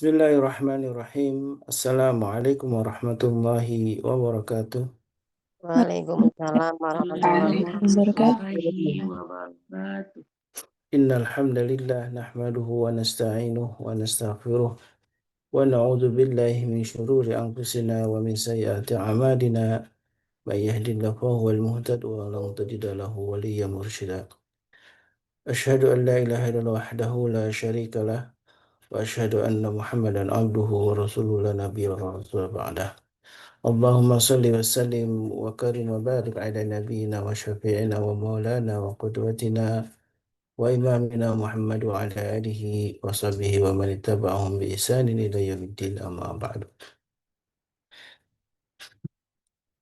Bismillahirrahmanirrahim. Assalamualaikum warahmatullahi wabarakatuh. Waalaikumsalam warahmatullahi Wabarakatuh. wabarakatuh. Innal hamdalillah nahmaduhu wa nasta'inuhu wa nastaghfiruh wa na'udzu billahi min shururi anfusina wa min sayyiati a'malina. May yahdihillahu fahuwal muhtad wa la mudilla lahu waliyyan mursyida. Asyhadu an la ilaha illallah wahdahu la syarika lah wa asyhadu anna Muhammadan abduhu wa rasuluhu la nabiyya wa rasul ba'dah. Allahumma salli wa sallim wa karim wa barik ala nabiyyina wa syafi'ina wa maulana wa qudwatina wa imamina Muhammad wa ala alihi wa sahbihi wa man ittaba'ahum bi ihsanin ila yaumiddin amma ba'du.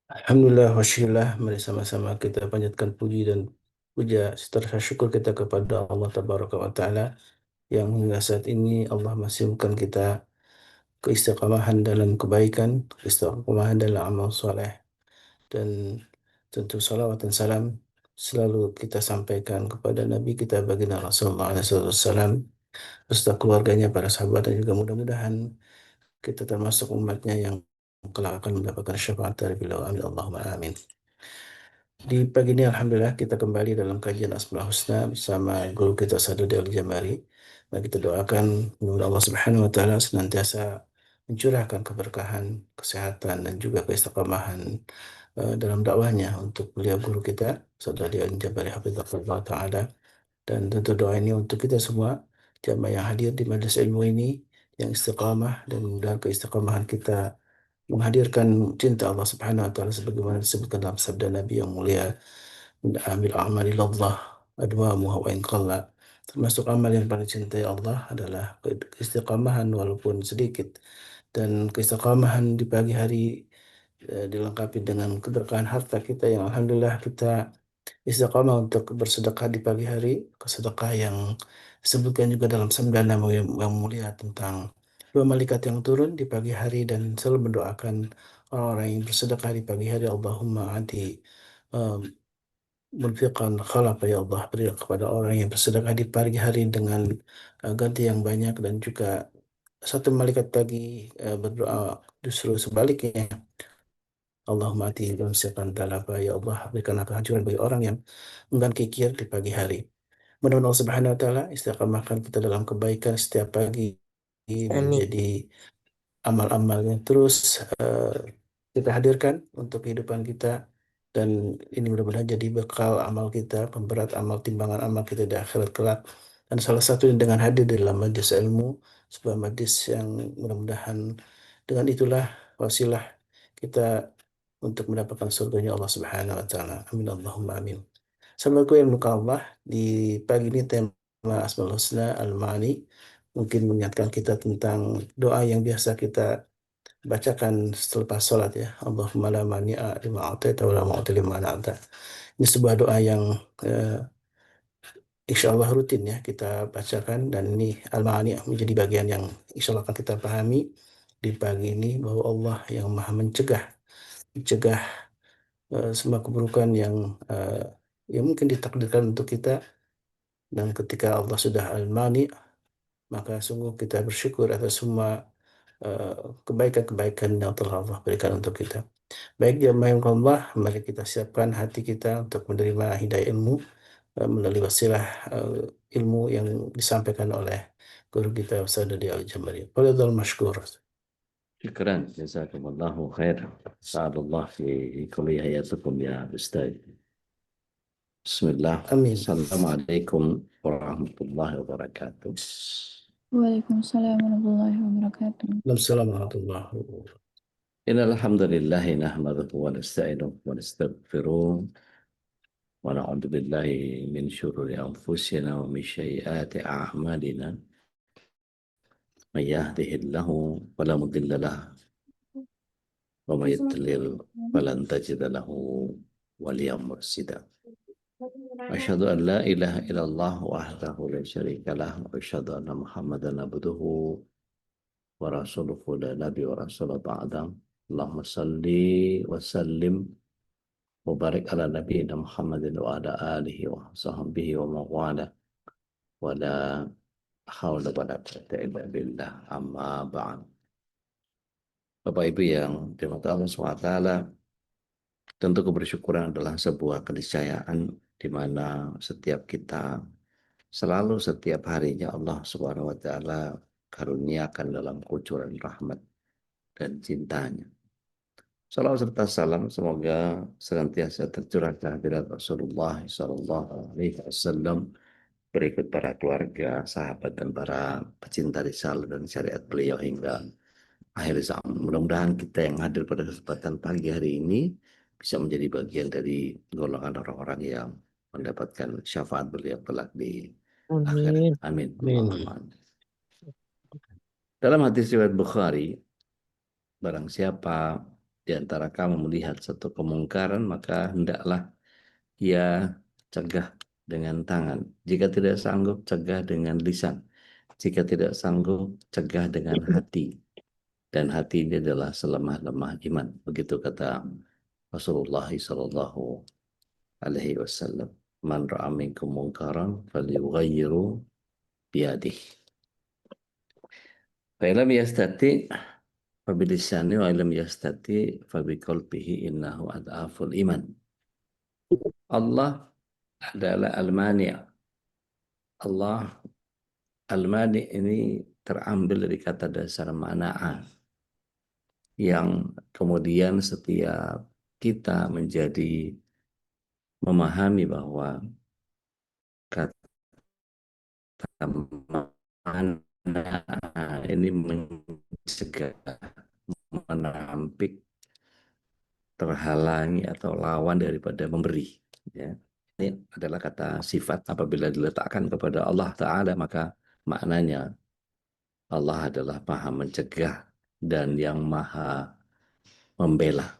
Alhamdulillah wa syukurlah, mari sama-sama kita panjatkan puji dan puja serta syukur kita kepada Allah Tabaraka wa Ta'ala yang hingga saat ini Allah masih memberikan kita keistiqamahan dalam kebaikan, keistiqamahan dalam amal soleh, dan tentu salawat dan salam selalu kita sampaikan kepada Nabi kita baginda Rasulullah SAW beserta keluarganya, para sahabat, dan juga mudah-mudahan kita termasuk umatnya yang kelak akan mendapatkan syafaat dari beliau. Amin Allahumma amin. Di pagi ini Alhamdulillah kita kembali dalam kajian Asmaul Husna bersama guru kita Sadudi Al-Jamari. Dan kita doakan mudah Allah Subhanahu wa taala senantiasa mencurahkan keberkahan, kesehatan, dan juga keistiqamahan dalam dakwahnya untuk beliau guru kita Sadudi Al-Jamari hafizahullah taala. Dan tentu doa ini untuk kita semua jamaah yang hadir di majelis ilmu ini yang istiqamah, dan mudah keistiqamahan kita menghadirkan cinta Allah Subhanahu wa taala sebagaimana disebutkan dalam sabda Nabi yang mulia, amil a'mali ladhah adwamuha wa in qalla. Termasuk amal yang paling cintai Allah adalah keistiqamahan walaupun sedikit, dan keistiqamahan di pagi hari dilengkapi dengan keberkahan harta kita yang alhamdulillah kita istiqamah untuk bersedekah di pagi hari, kesedekah yang disebutkan juga dalam sabda Nabi yang mulia tentang dua malaikat yang turun di pagi hari dan selalu mendoakan orang-orang yang bersedekah di pagi hari, Allahumma ati um, munfiqan khalafa, ya Allah beri kepada orang yang bersedekah di pagi hari dengan ganti yang banyak, dan juga satu malaikat lagi berdoa justru sebaliknya, Allahumma ati munfiqan talafa, ya Allah berikanlah kehancuran bagi orang yang enggan kikir di pagi hari. Mudah-mudahan Allah Subhanahu wa taala istiqamahkan kita dalam kebaikan setiap pagi Amin. menjadi amal-amal yang terus eh, kita hadirkan untuk kehidupan kita, dan ini mudah-mudahan jadi bekal amal kita, pemberat amal, timbangan amal kita di akhirat kelak. Dan salah satunya dengan hadir di dalam majelis ilmu, sebuah majelis yang mudah-mudahan dengan itulah wasilah kita untuk mendapatkan surganya Allah Subhanahu wa taala. Amin Allahumma amin. Assalamualaikum warahmatullahi wabarakatuh. Di pagi ini tema Asmaul Husna Al-Ma'ani mungkin mengingatkan kita tentang doa yang biasa kita bacakan selepas sholat, ya. Allahumma la mani'a lima a'taita wa la mu'ti lima mana'ta. Ini sebuah doa yang eh, insya Allah rutin ya kita bacakan, dan ini Al-Ma'ani menjadi bagian yang insya Allah akan kita pahami di pagi ini, bahwa Allah yang maha mencegah semua keburukan yang mungkin ditakdirkan untuk kita. Dan ketika Allah sudah Al-Mani, maka sungguh kita bersyukur atas semua eh, kebaikan-kebaikan yang telah Allah berikan untuk kita. Baik jamaah yang Allah, mari kita siapkan hati kita untuk menerima hidayah ilmu melalui wasilah ilmu yang disampaikan oleh guru kita Ustaz Dodi Al-Jambari. Fadhil mashkur. Syukran, jazakumullahu khair. Sa'adullah fi kuliahiyatukum ya Ustaz. Bismillah. Amin. Assalamualaikum warahmatullahi wabarakatuh. Waalaikumsalam warahmatullahi wabarakatuh. Assalamualaikum warahmatullahi wabarakatuh. Innal hamdalillah nahmaduhu wa nasta'inuhu wa nastaghfiruh wa na'udzu billahi min syururi anfusina wa min sayyiati a'malina. May yahdihillahu fala mudilla lahu wa may yudlil falan tajida lahu waliyyan mursyida. Asyhadu an la ilaha illallah wahdahu la syarika lah wa asyhadu anna Muhammadan abduhu wa rasuluhu la nabi wa rasul ba'da. Allahumma salli wa sallim wa barik ala nabiyyina Muhammadin wa ala alihi wa sahbihi wa mawala wa la haula wala quwwata illa billah. Amma ba'd. Bapak Ibu yang dirahmati Allah SWT, tentu kebersyukuran adalah sebuah keniscayaan di mana setiap kita selalu setiap harinya Allah Subhanahu wa taala karuniakan dalam kucuran rahmat dan cintanya. Salawat serta salam semoga senantiasa tercurah kehadirat Rasulullah Sallallahu Alaihi Wasallam, berikut para keluarga, sahabat dan para pecinta risalah dan syariat beliau hingga akhir zaman. Mudah-mudahan kita yang hadir pada kesempatan pagi hari ini bisa menjadi bagian dari golongan orang-orang yang mendapatkan syafaat beliau kelak di akhirat. Amin. Amin. Amin. Allahumma amin. Dalam hadis riwayat Bukhari, barang siapa di antara kamu melihat satu kemungkaran, maka hendaklah ia cegah dengan tangan. Jika tidak sanggup, cegah dengan lisan. Jika tidak sanggup, cegah dengan hati. Dan hati ini adalah selemah-lemah iman. Begitu kata Rasulullah Sallallahu Alaihi Wasallam. Man ra'a minkum munkaran falyughayyiru biyadihi. Fa illam yastati fabilisani wa illam yastati fabiqalbihi innahu adhaful iman. Allah adalah al-mani'. Allah al-mani' ini terambil dari kata dasar mana'a, yang kemudian setiap kita menjadi memahami bahwa kata mana'a ini mencegah, menampik, terhalangi atau lawan daripada memberi. Ya. Ini adalah kata sifat apabila diletakkan kepada Allah Ta'ala, maka maknanya Allah adalah maha mencegah dan yang maha membela.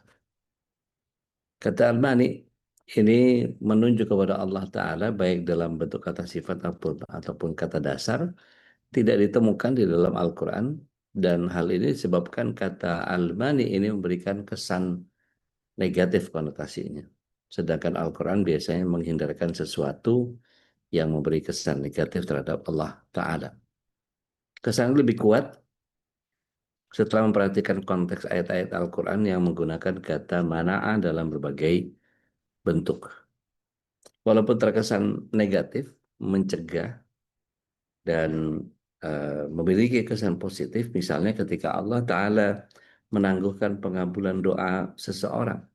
Kata Al-Mani ini menunjuk kepada Allah Ta'ala baik dalam bentuk kata sifat ataupun kata dasar, tidak ditemukan di dalam Al-Quran, dan hal ini disebabkan kata Al-Mani ini memberikan kesan negatif konotasinya. Sedangkan Al-Quran biasanya menghindarkan sesuatu yang memberi kesan negatif terhadap Allah Ta'ala. Kesan lebih kuat setelah memperhatikan konteks ayat-ayat Al-Quran yang menggunakan kata mana'a dalam berbagai bentuk. Walaupun terkesan negatif, mencegah, dan memiliki kesan positif, misalnya ketika Allah Ta'ala menangguhkan pengabulan doa seseorang.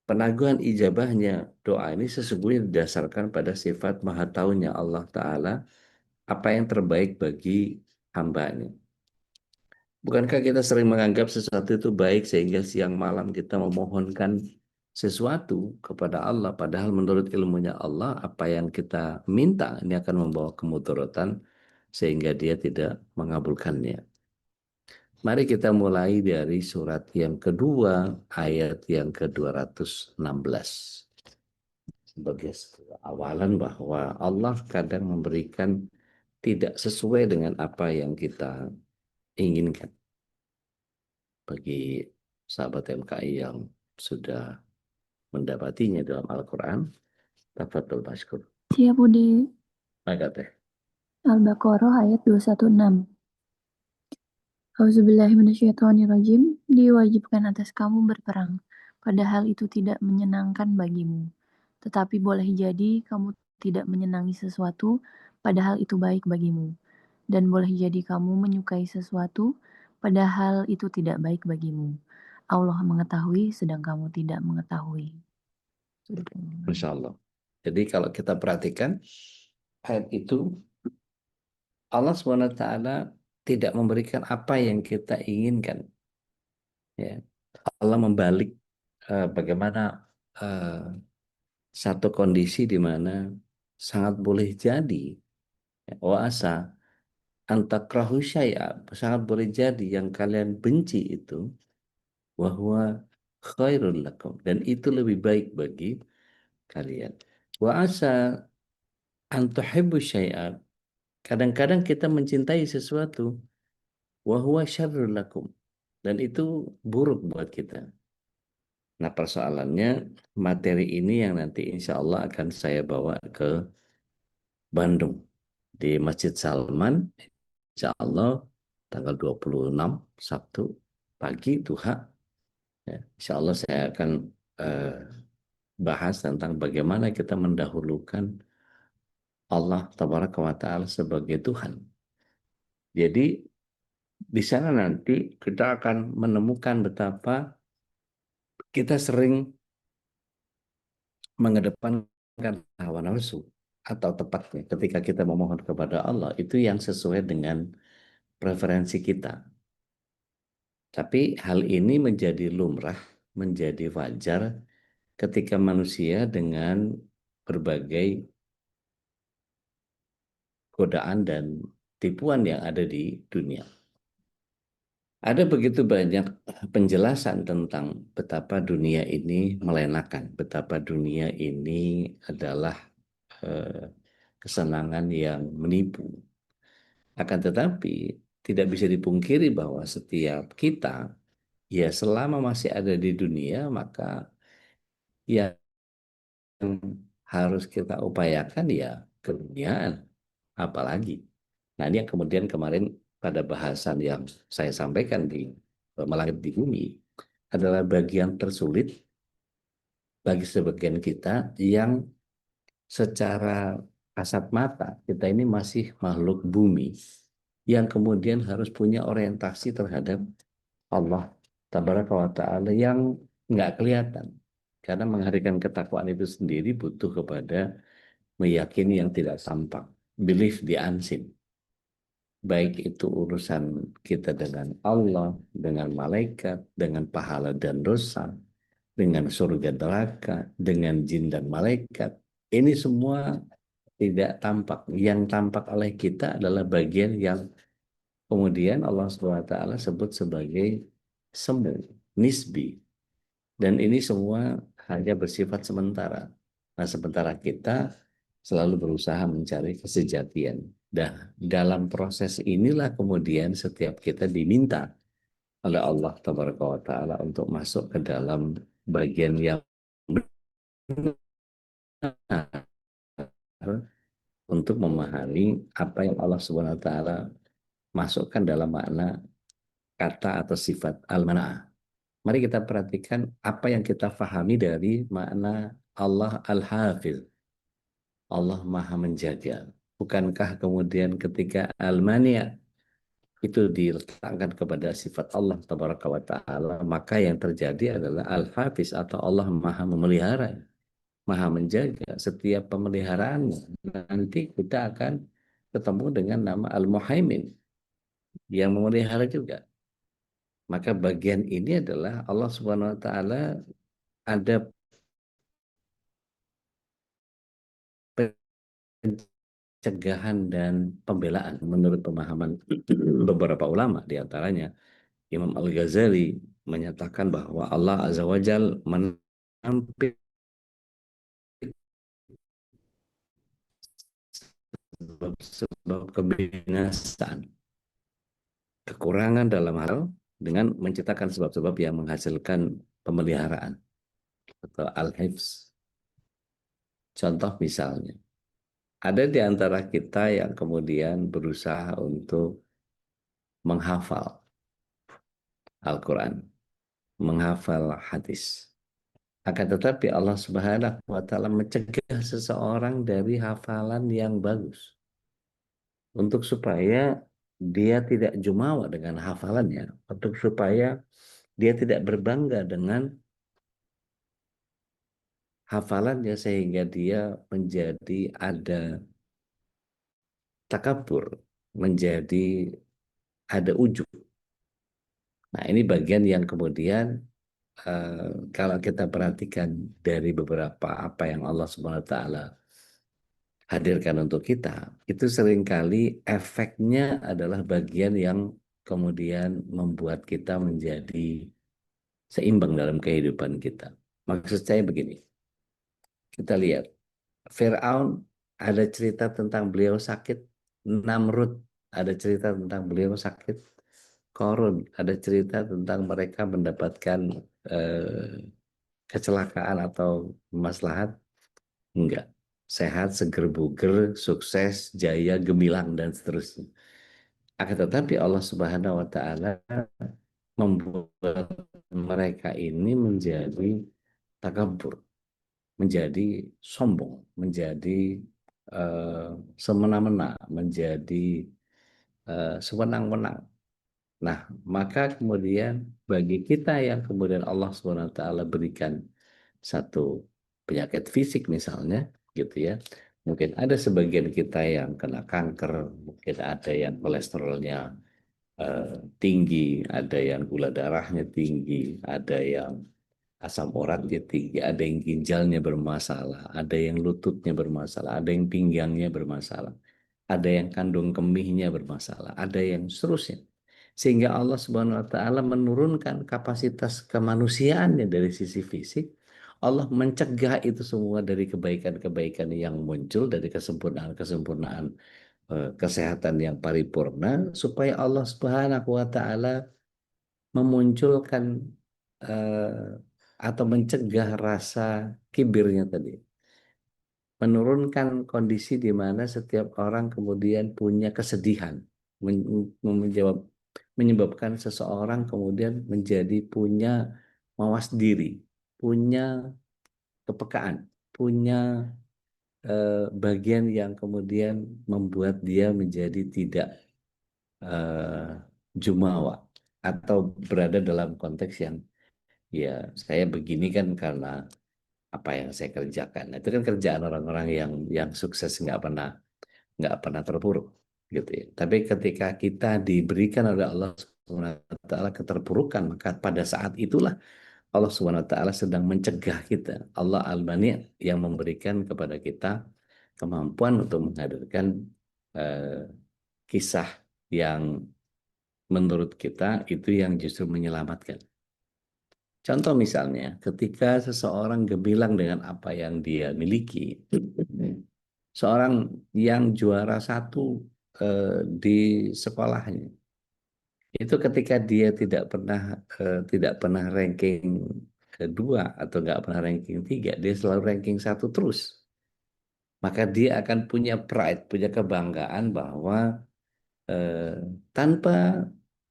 Penangguhan ijabahnya doa ini sesungguhnya didasarkan pada sifat maha taunya Allah Ta'ala apa yang terbaik bagi hambanya. Bukankah kita sering menganggap sesuatu itu baik sehingga siang malam kita memohonkan sesuatu kepada Allah, padahal menurut ilmunya Allah apa yang kita minta ini akan membawa kemudaratan sehingga dia tidak mengabulkannya. Mari kita mulai dari surat yang kedua ayat yang ke-216. Sebagai awalan bahwa Allah kadang memberikan tidak sesuai dengan apa yang kita inginkan. Bagi sahabat MKI yang sudah mendapatinya dalam Al-Quran, tafadhol Mashkur. Siap Budi. Maka teh. Al-Baqarah ayat 216. Auzubillahiminasyaitonirrajim. Diwajibkan atas kamu berperang, padahal itu tidak menyenangkan bagimu. Tetapi boleh jadi kamu tidak menyenangi sesuatu, padahal itu baik bagimu. Dan boleh jadi kamu menyukai sesuatu, padahal itu tidak baik bagimu. Allah mengetahui sedang kamu tidak mengetahui. Masya Allah. Jadi kalau kita perhatikan ayat itu, Allah SWT tidak memberikan apa yang kita inginkan. Ya. Allah membalik bagaimana satu kondisi di mana sangat boleh jadi wa asa antakrahu syai'a, sangat boleh jadi yang kalian benci itu wahwa khairul lakum, dan itu lebih baik bagi kalian. Wa asa antuhibbu syai'a, kadang-kadang kita mencintai sesuatu wahwa syarrul lakum, dan itu buruk buat kita. Nah, persoalannya materi ini yang nanti insya Allah akan saya bawa ke Bandung di Masjid Salman, insya Allah tanggal 26 Sabtu pagi duha. Ya, insya Allah saya akan bahas tentang bagaimana kita mendahulukan Allah Tabaraka wa Ta'ala sebagai Tuhan. Jadi di sana nanti kita akan menemukan betapa kita sering mengedepankan hawa nafsu, atau tepatnya ketika kita memohon kepada Allah itu yang sesuai dengan preferensi kita. Tapi hal ini menjadi lumrah, menjadi wajar ketika manusia dengan berbagai godaan dan tipuan yang ada di dunia. Ada begitu banyak penjelasan tentang betapa dunia ini melenakan, betapa dunia ini adalah kesenangan yang menipu. Akan tetapi tidak bisa dipungkiri bahwa setiap kita, ya selama masih ada di dunia, maka yang harus kita upayakan ya keduniaan, apalagi. Nah ini yang kemudian kemarin pada bahasan yang saya sampaikan di Melangit di Bumi adalah bagian tersulit bagi sebagian kita yang secara kasat mata kita ini masih makhluk bumi yang kemudian harus punya orientasi terhadap Allah Tabaraka wa Ta'ala yang nggak kelihatan. Karena mengharikan ketakwaan itu sendiri butuh kepada meyakini yang tidak tampak, belief the unseen. Baik itu urusan kita dengan Allah, dengan malaikat, dengan pahala dan dosa, dengan surga neraka, dengan jin dan malaikat. Ini semua tidak tampak. Yang tampak oleh kita adalah bagian yang kemudian Allah SWT sebut sebagai semu, nisbi. Dan ini semua hanya bersifat sementara. Nah, sementara kita selalu berusaha mencari kesejatian. Dan dalam proses inilah kemudian setiap kita diminta oleh Allah Taala untuk masuk ke dalam bagian yang benar untuk memahami apa yang Allah Subhanahu wa taala masukkan dalam makna kata atau sifat al-mana'ah. Mari kita perhatikan apa yang kita pahami dari makna Allah al-Hafiz. Allah Maha Menjaga. Bukankah kemudian ketika al-mani' itu diletakkan kepada sifat Allah Tabaraka wa Ta'ala, maka yang terjadi adalah al-Hafiz atau Allah Maha Memelihara, Maha Menjaga. Setiap pemeliharaan nanti kita akan ketemu dengan nama Al-Muhaimin yang memelihara juga. Maka bagian ini adalah Allah Subhanahu wa taala ada pencegahan dan pembelaan menurut pemahaman beberapa ulama, di antaranya Imam Al-Ghazali menyatakan bahwa Allah Azza wa Jal menampik sebab kebinasaan, kekurangan dalam hal dengan menciptakan sebab-sebab yang menghasilkan pemeliharaan atau al-hifz. Contoh misalnya, ada di antara kita yang kemudian berusaha untuk menghafal Al-Quran, menghafal hadis. Akan tetapi Allah Subhanahu wa taala mencegah seseorang dari hafalan yang bagus untuk supaya dia tidak jumawa dengan hafalannya, untuk supaya dia tidak berbangga dengan hafalannya sehingga dia menjadi ada takabur, menjadi ada ujub. Nah, ini bagian yang kemudian kalau kita perhatikan dari beberapa apa yang Allah Subhanahu wa taala hadirkan untuk kita, itu seringkali efeknya adalah bagian yang kemudian membuat kita menjadi seimbang dalam kehidupan kita. Maksud saya begini, kita lihat Fir'aun ada cerita tentang beliau sakit, Namrud ada cerita tentang beliau sakit, Korun ada cerita tentang mereka mendapatkan kecelakaan atau maslahat, enggak. sehat, seger buger, sukses, jaya, gemilang, dan seterusnya. Akan tetapi Allah Subhanahu wa Ta'ala membuat mereka ini menjadi takabur, menjadi sombong, menjadi semena-mena, menjadi sewenang-wenang. Nah, maka kemudian bagi kita yang kemudian Allah Subhanahu wa Ta'ala berikan satu penyakit fisik misalnya, gitu ya. Mungkin ada sebagian kita yang kena kanker, mungkin ada yang kolesterolnya tinggi, ada yang gula darahnya tinggi, ada yang asam uratnya tinggi, ada yang ginjalnya bermasalah, ada yang lututnya bermasalah, ada yang pinggangnya bermasalah, ada yang kandung kemihnya bermasalah, ada yang seterusnya. Sehingga Allah Subhanahu wa Ta'ala menurunkan kapasitas kemanusiaannya dari sisi fisik. Allah mencegah itu semua dari kebaikan-kebaikan yang muncul, dari kesempurnaan-kesempurnaan kesehatan yang paripurna, supaya Allah Subhanahu wa Ta'ala memunculkan eh, atau mencegah rasa kibirnya tadi, menurunkan kondisi di mana setiap orang kemudian punya kesedihan, menyebabkan seseorang kemudian menjadi punya mawas diri, punya kepekaan, punya bagian yang kemudian membuat dia menjadi tidak eh, jumawa, atau berada dalam konteks yang ya saya begini kan karena apa yang saya kerjakan. Nah, itu kan kerjaan orang-orang yang sukses nggak pernah terpuruk gitu ya. Tapi ketika kita diberikan oleh Allah Subhanahu wa Ta'ala keterpurukan, maka pada saat itulah Allah Subhanahu wa Ta'ala sedang mencegah kita. Allah Al-Mani yang memberikan kepada kita kemampuan untuk menghadirkan eh, kisah yang menurut kita itu yang justru menyelamatkan. Contoh misalnya, ketika seseorang gemilang dengan apa yang dia miliki, seorang yang juara satu di sekolahnya, itu ketika dia tidak pernah ranking kedua atau nggak pernah ranking tiga, dia selalu ranking satu terus. Maka dia akan punya pride, punya kebanggaan bahwa eh, tanpa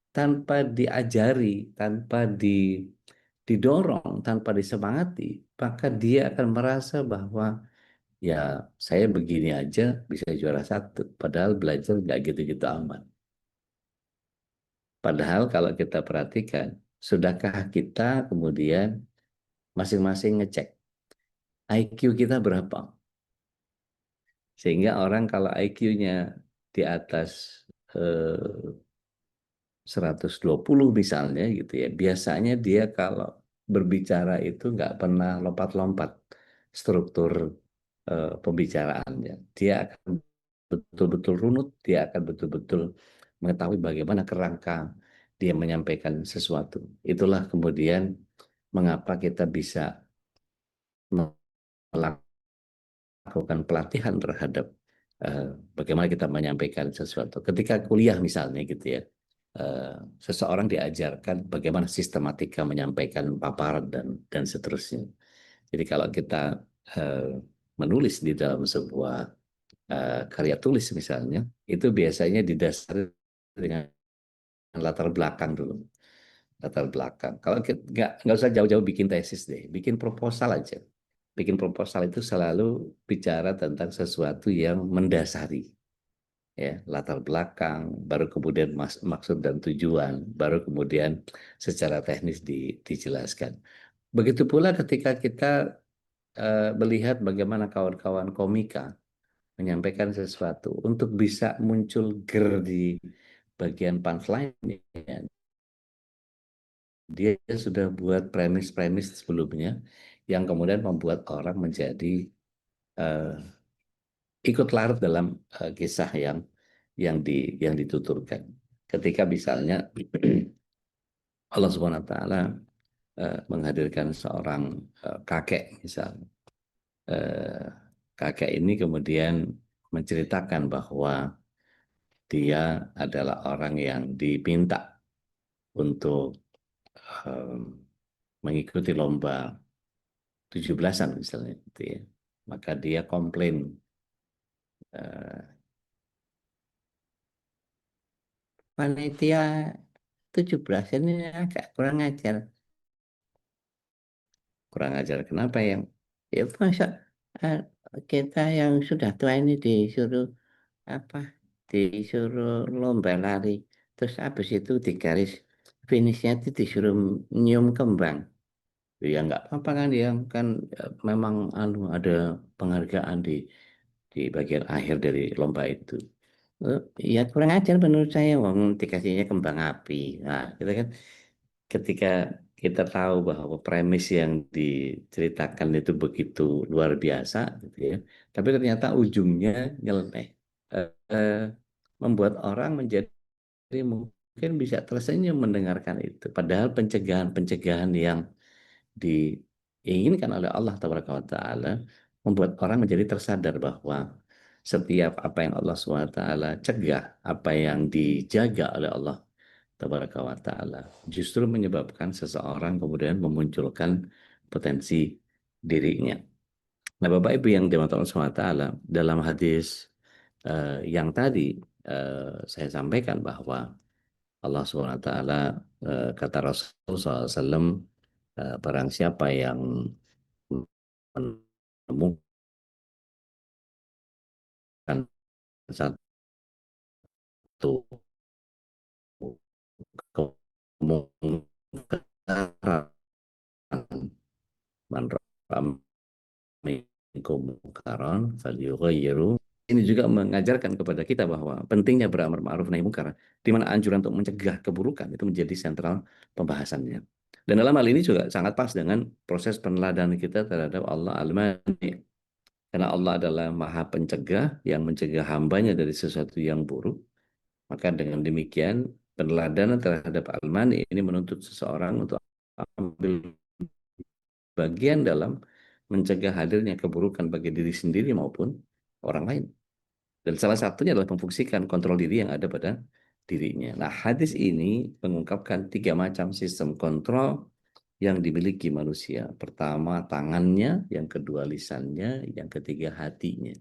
tanpa diajari, tanpa didorong, tanpa disemangati, maka dia akan merasa bahwa ya saya begini aja bisa juara satu, padahal belajar nggak gitu-gitu amat. Padahal kalau kita perhatikan, sudahkah kita kemudian masing-masing ngecek IQ kita berapa? Sehingga orang kalau IQ-nya di atas eh, 120 misalnya gitu ya, biasanya dia kalau berbicara itu nggak pernah lompat-lompat struktur pembicaraannya. Dia akan betul-betul runut, dia akan betul-betul mengetahui bagaimana kerangka dia menyampaikan sesuatu. Itulah kemudian mengapa kita bisa melakukan pelatihan terhadap bagaimana kita menyampaikan sesuatu. Ketika kuliah misalnya gitu ya, seseorang diajarkan bagaimana sistematika menyampaikan paparan dan seterusnya. Jadi kalau kita menulis di dalam sebuah karya tulis misalnya, itu biasanya didasari dengan latar belakang dulu. Latar belakang. Kalau nggak usah jauh-jauh bikin tesis deh, bikin proposal aja. Bikin proposal itu selalu bicara tentang sesuatu yang mendasari, ya, latar belakang, baru kemudian maksud dan tujuan, baru kemudian secara teknis dijelaskan. Begitu pula ketika kita melihat bagaimana kawan-kawan komika menyampaikan sesuatu untuk bisa muncul di bagian punchline, dia sudah buat premis-premis sebelumnya yang kemudian membuat orang menjadi uh, ikut larut dalam kisah yang dituturkan. Ketika misalnya Allah Subhanahu wa taala menghadirkan seorang kakek misalnya. Uh, Kakek ini kemudian menceritakan bahwa dia adalah orang yang dipinta untuk um, mengikuti lomba 17-an misalnya gitu ya. maka dia komplain. Panitia 17 ini agak kurang ajar. Kurang ajar kenapa yang? Ya masa eh, kita yang sudah tua ini disuruh apa? Disuruh lomba lari. Terus habis itu di garis finishnya itu disuruh nyium kembang. Ya nggak apa-apa kan dia kan memang ada penghargaan di bagian akhir dari lomba itu. Ya kurang ajar menurut saya, wong dikasihnya kembang api. Nah, kita kan ketika kita tahu bahwa premis yang diceritakan itu begitu luar biasa, gitu ya. Tapi ternyata ujungnya nyeleneh, eh, eh, membuat orang menjadi mungkin bisa tersenyum mendengarkan itu. Padahal pencegahan-pencegahan yang diinginkan oleh Allah Taala membuat orang menjadi tersadar bahwa setiap apa yang Allah SWT cegah, apa yang dijaga oleh Allah Taala justru menyebabkan seseorang kemudian memunculkan potensi dirinya. Nah, Bapak Ibu yang dirahmati Allah SWT, dalam hadis yang tadi saya sampaikan bahwa Allah SWT kata Rasul SAW, barang siapa yang menemukan satu kemungkaran, man ra'a minkum mungkaran falyughayyiru. Ini juga mengajarkan kepada kita bahwa pentingnya beramar ma'ruf nahi mungkar, di mana anjuran untuk mencegah keburukan itu menjadi sentral pembahasannya. Dan dalam hal ini juga sangat pas dengan proses peneladanan kita terhadap Allah Al-Mani. Karena Allah adalah Maha Pencegah yang mencegah hambanya dari sesuatu yang buruk. Maka dengan demikian peneladanan terhadap Al-Mani ini menuntut seseorang untuk ambil bagian dalam mencegah hadirnya keburukan bagi diri sendiri maupun orang lain. Dan salah satunya adalah memfungsikan kontrol diri yang ada pada dirinya. Nah, hadis ini mengungkapkan 3 macam sistem kontrol yang dimiliki manusia. Pertama, tangannya, yang kedua, lisannya, yang ketiga, hatinya.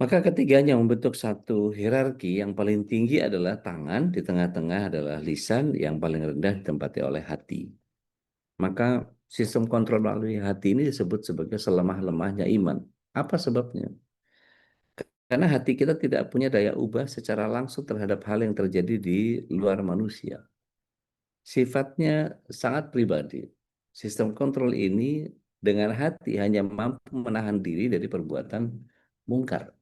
Maka ketiganya membentuk satu hierarki. Yang paling tinggi adalah tangan, di tengah-tengah adalah lisan, yang paling rendah ditempati oleh hati. Maka sistem kontrol melalui hati ini disebut sebagai selemah-lemahnya iman. Apa sebabnya? Karena hati kita tidak punya daya ubah secara langsung terhadap hal yang terjadi di luar manusia. Sifatnya sangat pribadi. Sistem kontrol ini dengan hati hanya mampu menahan diri dari perbuatan mungkar.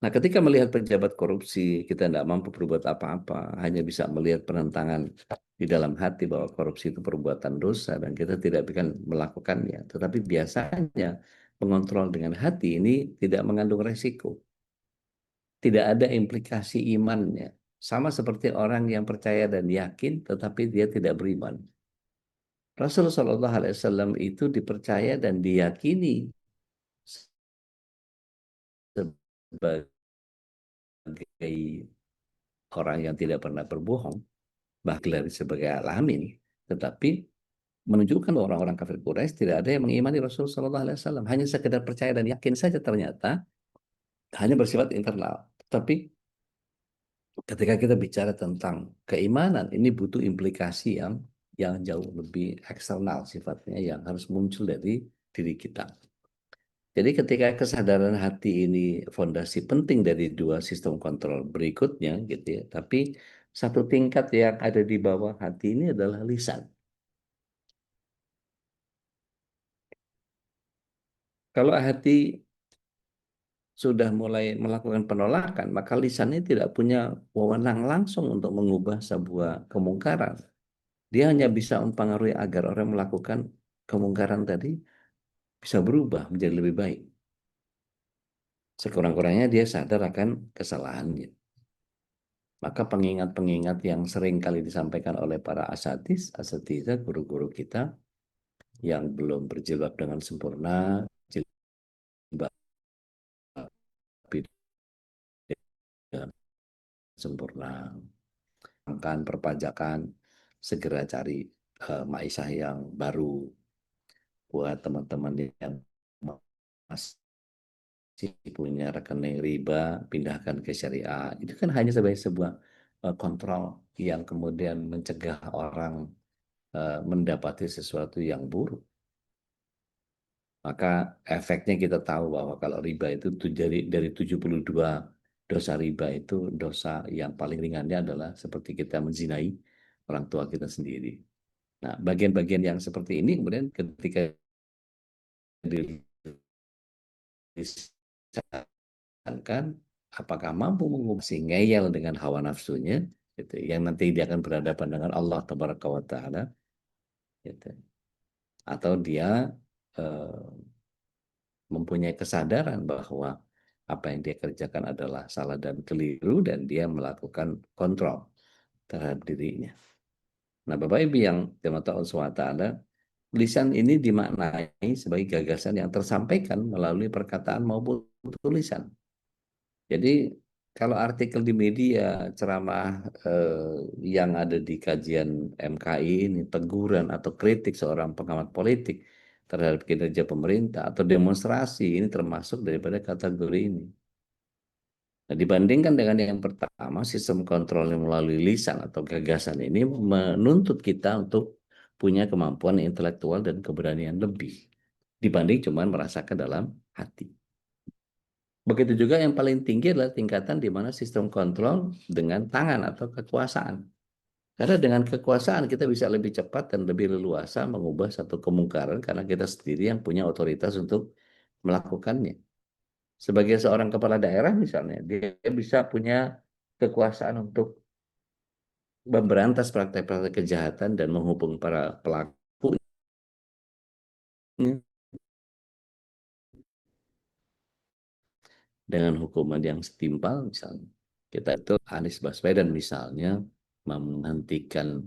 Nah, ketika melihat pejabat korupsi, kita tidak mampu berbuat apa-apa, hanya bisa melihat penentangan di dalam hati bahwa korupsi itu perbuatan dosa dan kita tidak bisa melakukannya. Tetapi biasanya mengontrol dengan hati ini tidak mengandung resiko. Tidak ada implikasi imannya. Sama seperti orang yang percaya dan yakin, tetapi dia tidak beriman. Rasulullah SAW itu dipercaya dan diyakini sebagai orang yang tidak pernah berbohong, bahkan sebagai alamin, tetapi menunjukkan bahwa orang-orang kafir Quraisy tidak ada yang mengimani Rasulullah SAW. Hanya sekedar percaya dan yakin saja ternyata hanya bersifat internal. Tapi ketika kita bicara tentang keimanan, ini butuh implikasi yang jauh lebih eksternal sifatnya yang harus muncul dari diri kita. Jadi ketika kesadaran hati ini fondasi penting dari 2 sistem kontrol berikutnya gitu ya. Tapi satu tingkat yang ada di bawah hati ini adalah lisan. Kalau hati sudah mulai melakukan penolakan, maka lisannya tidak punya wewenang langsung untuk mengubah sebuah kemungkaran. Dia hanya bisa mempengaruhi agar orang melakukan kemungkaran tadi bisa berubah menjadi lebih baik. Sekurang-kurangnya dia sadar akan kesalahannya. Maka pengingat-pengingat yang sering kali disampaikan oleh para asatidzah, guru-guru kita yang belum berjilbab dengan sempurna, jilbab dengan sempurna, angkan perpajakan, segera cari maisah yang baru buat teman-teman yang masih punya rekening riba, pindahkan ke syariah. Itu kan hanya sebagai sebuah kontrol yang kemudian mencegah orang mendapati sesuatu yang buruk. Maka efeknya kita tahu bahwa kalau riba itu dari 72 dosa riba itu dosa yang paling ringannya adalah seperti kita menzinai orang tua kita sendiri. Nah, bagian-bagian yang seperti ini kemudian ketika dilisahkan, apakah mampu mengubah si ngeyel dengan hawa nafsunya, gitu, yang nanti dia akan berhadapan dengan Allah Tabaraka wa Ta'ala, gitu. Atau dia mempunyai kesadaran bahwa apa yang dia kerjakan adalah salah dan keliru dan dia melakukan kontrol terhadap dirinya. Nah, Bapak Ibu yang dirahmati Allah SWT, lisan ini dimaknai sebagai gagasan yang tersampaikan melalui perkataan maupun tulisan. Jadi kalau artikel di media, ceramah yang ada di kajian MKI ini, teguran atau kritik seorang pengamat politik terhadap kinerja pemerintah atau demonstrasi, ini termasuk daripada kategori ini. Nah, dibandingkan dengan yang pertama, sistem kontrol yang melalui lisan atau gagasan ini menuntut kita untuk punya kemampuan intelektual dan keberanian lebih dibanding cuma merasakan dalam hati. Begitu juga yang paling tinggi adalah tingkatan di mana sistem kontrol dengan tangan atau kekuasaan. Karena dengan kekuasaan kita bisa lebih cepat dan lebih leluasa mengubah satu kemungkaran karena kita sendiri yang punya otoritas untuk melakukannya. Sebagai seorang kepala daerah misalnya, dia bisa punya kekuasaan untuk memberantas praktek-praktek kejahatan dan menghukum para pelaku dengan hukuman yang setimpal. Misalnya kita itu Anies Baswedan misalnya menghentikan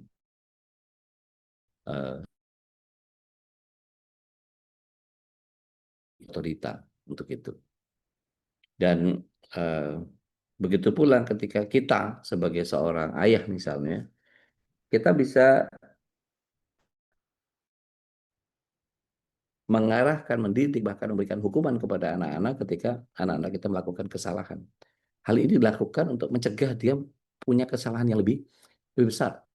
otorita untuk itu. Dan begitu pula ketika kita sebagai seorang ayah misalnya, kita bisa mengarahkan, mendidik, bahkan memberikan hukuman kepada anak-anak ketika anak-anak kita melakukan kesalahan. Hal ini dilakukan untuk mencegah dia punya kesalahan yang lebih besar.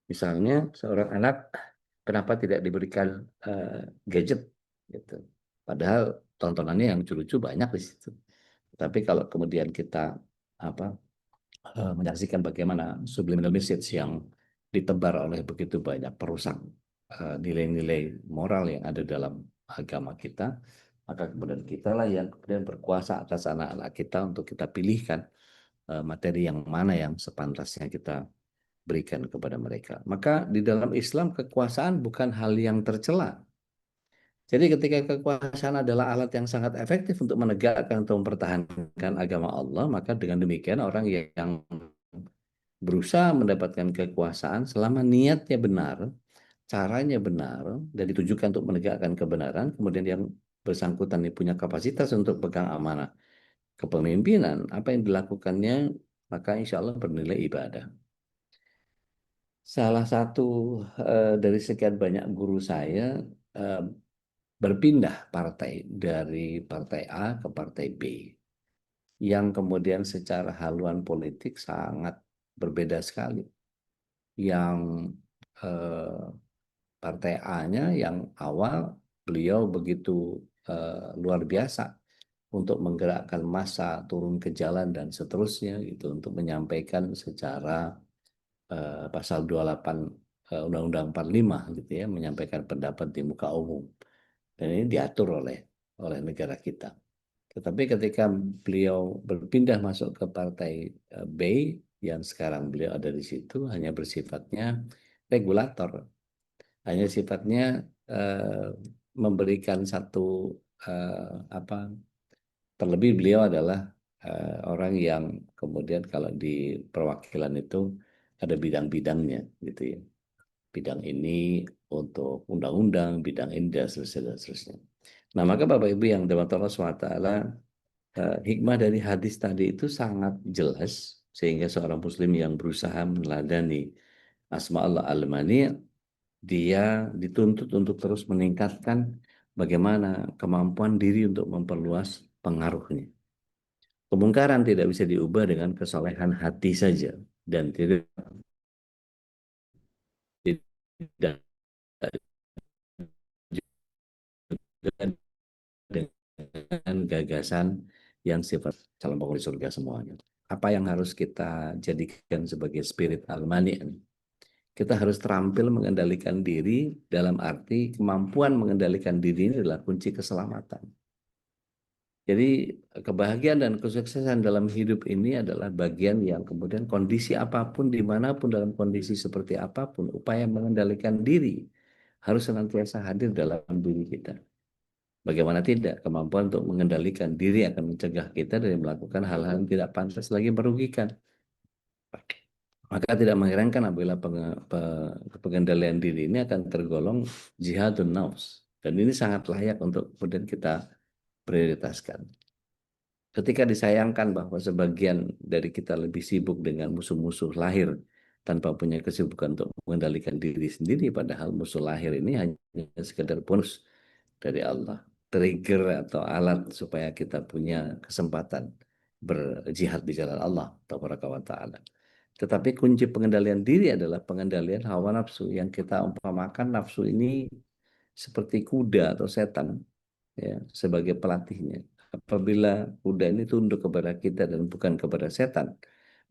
Misalnya seorang anak kenapa tidak diberikan gadget, gitu. Padahal tontonannya yang lucu-lucu banyak di situ. Tapi kalau kemudian kita menyaksikan bagaimana subliminal message yang ditebar oleh begitu banyak perusak nilai-nilai moral yang ada dalam agama kita, maka kemudian kita lah yang kemudian berkuasa atas anak-anak kita untuk kita pilihkan materi yang mana yang sepantasnya kita berikan kepada mereka. Maka di dalam Islam kekuasaan bukan hal yang tercela. Jadi ketika kekuasaan adalah alat yang sangat efektif untuk menegakkan atau mempertahankan agama Allah, maka dengan demikian orang yang berusaha mendapatkan kekuasaan selama niatnya benar, caranya benar, dan ditujukan untuk menegakkan kebenaran, kemudian yang bersangkutan ini punya kapasitas untuk pegang amanah kepemimpinan, apa yang dilakukannya, maka insya Allah bernilai ibadah. Salah satu dari sekian banyak guru saya berpindah partai dari partai A ke partai B, yang kemudian secara haluan politik sangat berbeda sekali. Yang partai A-nya yang awal beliau begitu luar biasa untuk menggerakkan massa turun ke jalan dan seterusnya gitu untuk menyampaikan secara pasal 28 Undang-Undang 45 gitu ya, menyampaikan pendapat di muka umum. Dan ini diatur oleh negara kita. Tetapi ketika beliau berpindah masuk ke partai B, yang sekarang beliau ada di situ, hanya bersifatnya regulator. Hanya sifatnya memberikan satu terlebih beliau adalah orang yang kemudian kalau di perwakilan itu ada bidang-bidangnya gitu ya. Bidang ini untuk undang-undang, bidang ini dan seterusnya. Nah, maka Bapak Ibu yang dirahmati Allah SWT, hikmah dari hadis tadi itu sangat jelas sehingga seorang muslim yang berusaha meneladani Asma Allah Al-Mani dia dituntut untuk terus meningkatkan bagaimana kemampuan diri untuk memperluas pengaruhnya. Kemungkaran tidak bisa diubah dengan kesolehan hati saja dan tidak juga dengan gagasan yang sifat calon penghuni surga semuanya. Apa yang harus kita jadikan sebagai spirit al-mani? Kita harus terampil mengendalikan diri, dalam arti kemampuan mengendalikan diri ini adalah kunci keselamatan. Jadi kebahagiaan dan kesuksesan dalam hidup ini adalah bagian yang kemudian kondisi apapun, dimanapun dalam kondisi seperti apapun, upaya mengendalikan diri harus senantiasa hadir dalam diri kita. Bagaimana tidak, kemampuan untuk mengendalikan diri akan mencegah kita dari melakukan hal-hal yang tidak pantas lagi merugikan. Maka tidak mengherankan apabila pengendalian diri ini akan tergolong jihadun nafs. Dan ini sangat layak untuk kemudian kita prioritaskan. Ketika disayangkan bahwa sebagian dari kita lebih sibuk dengan musuh-musuh lahir tanpa punya kesibukan untuk mengendalikan diri sendiri, padahal musuh lahir ini hanya sekedar bonus dari Allah, trigger atau alat supaya kita punya kesempatan berjihad di jalan Allah Tabaraka wa Ta'ala. Tetapi kunci pengendalian diri adalah pengendalian hawa nafsu, yang kita umpamakan nafsu ini seperti kuda atau setan, ya, sebagai pelatihnya. Apabila kuda ini tunduk kepada kita dan bukan kepada setan,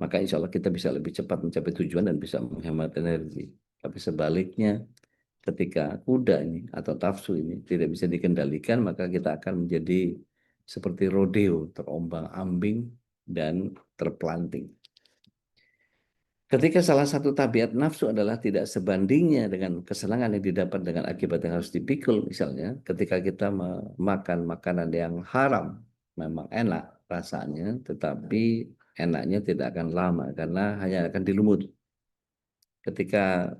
maka insya Allah kita bisa lebih cepat mencapai tujuan dan bisa menghemat energi. Tapi sebaliknya, ketika kuda ini atau nafsu ini tidak bisa dikendalikan, maka kita akan menjadi seperti rodeo, terombang-ambing dan terpelanting. Ketika salah satu tabiat nafsu adalah tidak sebandingnya dengan kesenangan yang didapat dengan akibat yang harus dipikul, misalnya ketika kita makan makanan yang haram, memang enak rasanya, tetapi enaknya tidak akan lama karena hanya akan dilumut. Ketika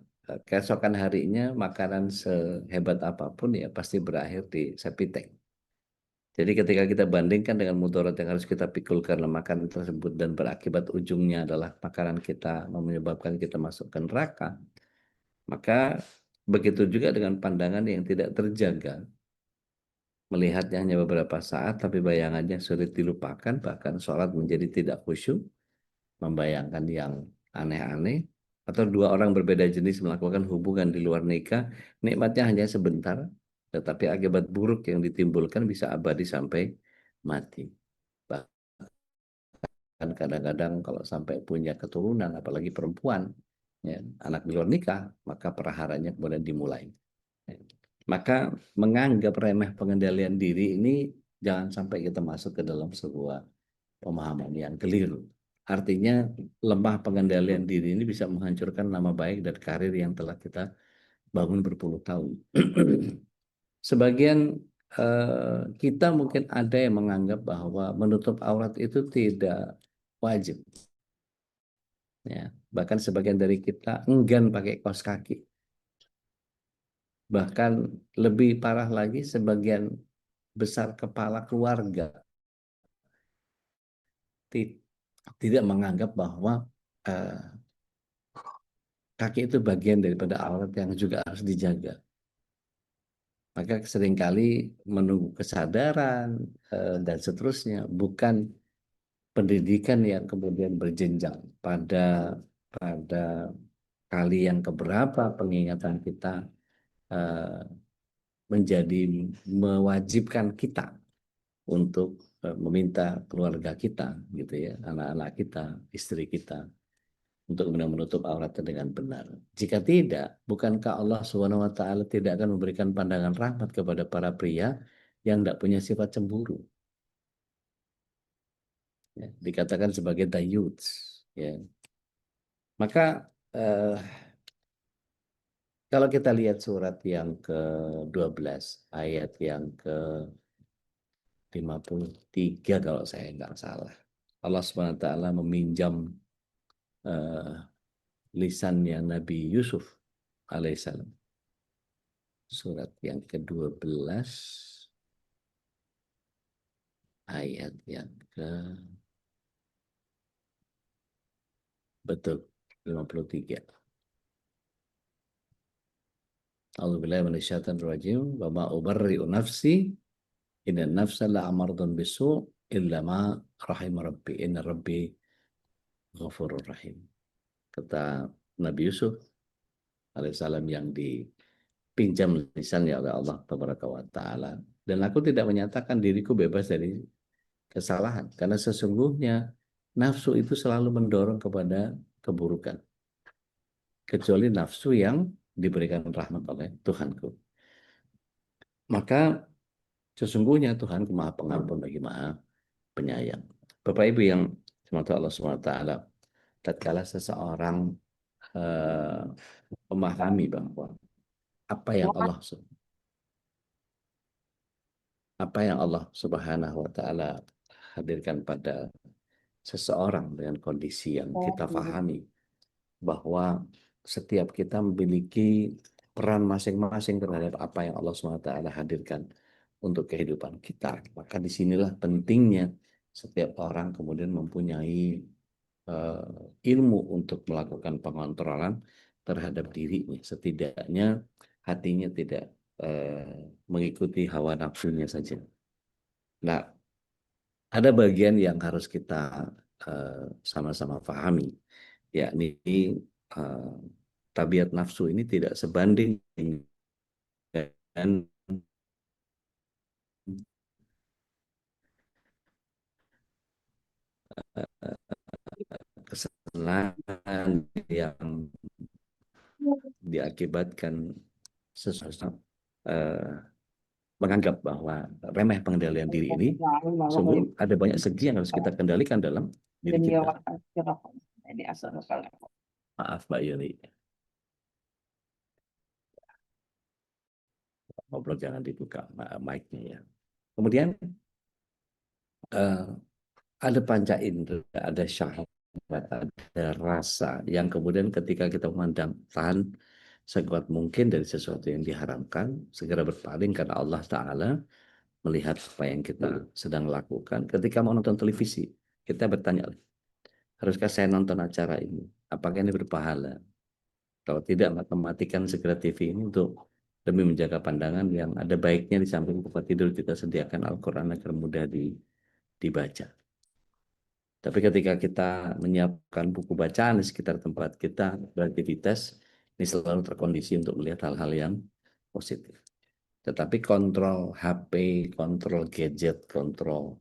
keesokan harinya makanan sehebat apapun ya pasti berakhir di septic. Jadi ketika kita bandingkan dengan mudarat yang harus kita pikul karena makanan tersebut dan berakibat ujungnya adalah makanan kita menyebabkan kita masuk ke neraka, maka begitu juga dengan pandangan yang tidak terjaga. Melihatnya hanya beberapa saat tapi bayangannya sulit dilupakan, bahkan sholat menjadi tidak khusyuk, membayangkan yang aneh-aneh, atau dua orang berbeda jenis melakukan hubungan di luar nikah, nikmatnya hanya sebentar, tetapi akibat buruk yang ditimbulkan bisa abadi sampai mati. Bahkan kadang-kadang kalau sampai punya keturunan, apalagi perempuan, ya, anak di luar nikah, maka peraharanya kemudian dimulai. Ya. Maka menganggap remeh pengendalian diri ini jangan sampai kita masuk ke dalam sebuah pemahaman yang keliru. Artinya lemah pengendalian diri ini bisa menghancurkan nama baik dan karir yang telah kita bangun berpuluh tahun. Sebagian kita mungkin ada yang menganggap bahwa menutup aurat itu tidak wajib. Ya, bahkan sebagian dari kita enggan pakai kaos kaki. Bahkan lebih parah lagi, sebagian besar kepala keluarga tidak menganggap bahwa kaki itu bagian daripada aurat yang juga harus dijaga. Maka seringkali menunggu kesadaran dan seterusnya, bukan pendidikan yang kemudian berjenjang pada kali yang keberapa pengingatan kita menjadi mewajibkan kita untuk meminta keluarga kita, gitu ya, anak-anak kita, istri kita, untuk kemudian menutup auratnya dengan benar. Jika tidak, bukankah Allah SWT tidak akan memberikan pandangan rahmat kepada para pria yang tidak punya sifat cemburu? Ya, dikatakan sebagai dayuts. Ya. Maka kalau kita lihat surat yang ke-12, ayat yang ke-53 kalau saya nggak salah, Allah SWT meminjam lisannya Nabi Yusuf alaihissalam. Surat yang ke-12 ayat yang betul 53. A'udzubillahi minasyaitonir rajim. Wa ma ubarri'u nafsi innan nafsa la'amaradun bisu' illa ma rahima rabbi inna rabbi ghafurur rahim. Kata Nabi Yusuf alaihissalam yang dipinjam lisannya oleh Allah tabaraka wa taala, dan aku tidak menyatakan diriku bebas dari kesalahan karena sesungguhnya nafsu itu selalu mendorong kepada keburukan kecuali nafsu yang diberikan rahmat oleh Tuhanku. Maka sesungguhnya Tuhanku Maha Pengampun lagi Maha Penyayang. Bapak Ibu yang semoga Allah SWT, tatkala seseorang memahami bahwa apa yang Allah Subhanahu wa taala hadirkan pada seseorang dengan kondisi yang kita pahami bahwa setiap kita memiliki peran masing-masing terhadap apa yang Allah SWT hadirkan untuk kehidupan kita. Maka disinilah pentingnya setiap orang kemudian mempunyai ilmu untuk melakukan pengontrolan terhadap dirinya. Setidaknya hatinya tidak mengikuti hawa nafsunya saja. Nah, ada bagian yang harus kita sama-sama pahami, yakni tabiat nafsu ini tidak sebanding dengan kesenangan yang diakibatkan sesuatu menganggap bahwa remeh pengendalian diri ini. Sungguh ada banyak segi yang harus kita kendalikan dalam diri kita. Maaf Mbak Yuni, ngobrol jangan dibuka mic-nya ya. Kemudian ada panca indera, ada syahwat, ada rasa yang kemudian ketika kita memandang tahan sekuat mungkin dari sesuatu yang diharamkan, segera berpaling karena Allah Ta'ala melihat apa yang kita sedang lakukan. Ketika mau nonton televisi, kita bertanya, haruskah saya nonton acara ini? Apakah ini berpahala? Kalau tidak, maka matikan segera TV ini untuk demi menjaga pandangan yang ada baiknya. Di samping tempat tidur kita sediakan Al-Quran agar mudah dibaca. Tapi ketika kita menyiapkan buku bacaan di sekitar tempat kita beraktivitas, ini selalu terkondisi untuk melihat hal-hal yang positif. Tetapi kontrol HP, kontrol gadget, kontrol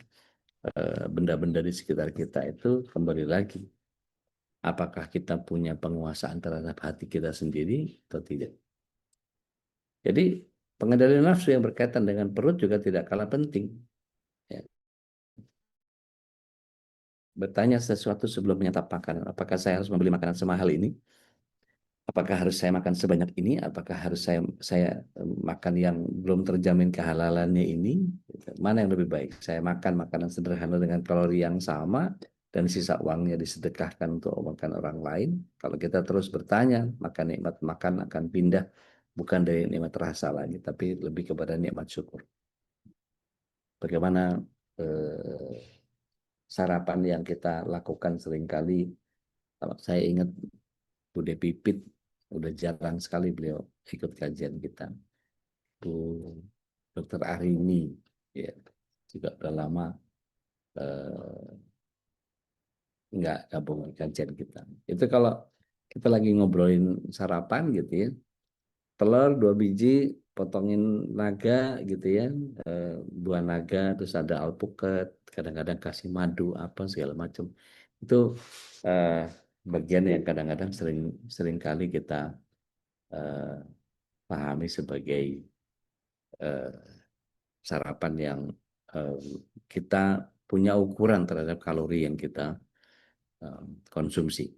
benda-benda di sekitar kita itu kembali lagi. Apakah kita punya penguasaan terhadap hati kita sendiri atau tidak? Jadi pengendalian nafsu yang berkaitan dengan perut juga tidak kalah penting. Ya. Bertanya sesuatu sebelum menyantap makanan. Apakah saya harus membeli makanan semahal ini? Apakah harus saya makan sebanyak ini? Apakah harus saya makan yang belum terjamin kehalalannya ini? Mana yang lebih baik? Saya makan makanan sederhana dengan kalori yang sama dan sisa uangnya disedekahkan untuk makan orang lain. Kalau kita terus bertanya, maka nikmat makan akan pindah bukan dari nikmat rasa lagi, tapi lebih kepada nikmat syukur. Bagaimana sarapan yang kita lakukan seringkali, kalau saya ingat Bude Pipit, udah jarang sekali beliau ikut kajian kita. Bu Dr. Arini, ya, juga udah lama nggak gabung di kajian kita. Itu kalau kita lagi ngobrolin sarapan gitu ya, telur 2 biji, potongin naga gitu ya, buah naga, terus ada alpukat, kadang-kadang kasih madu apa segala macam. Itu bagian yang kadang-kadang sering kali kita pahami sebagai sarapan yang kita punya ukuran terhadap kalori yang kita konsumsi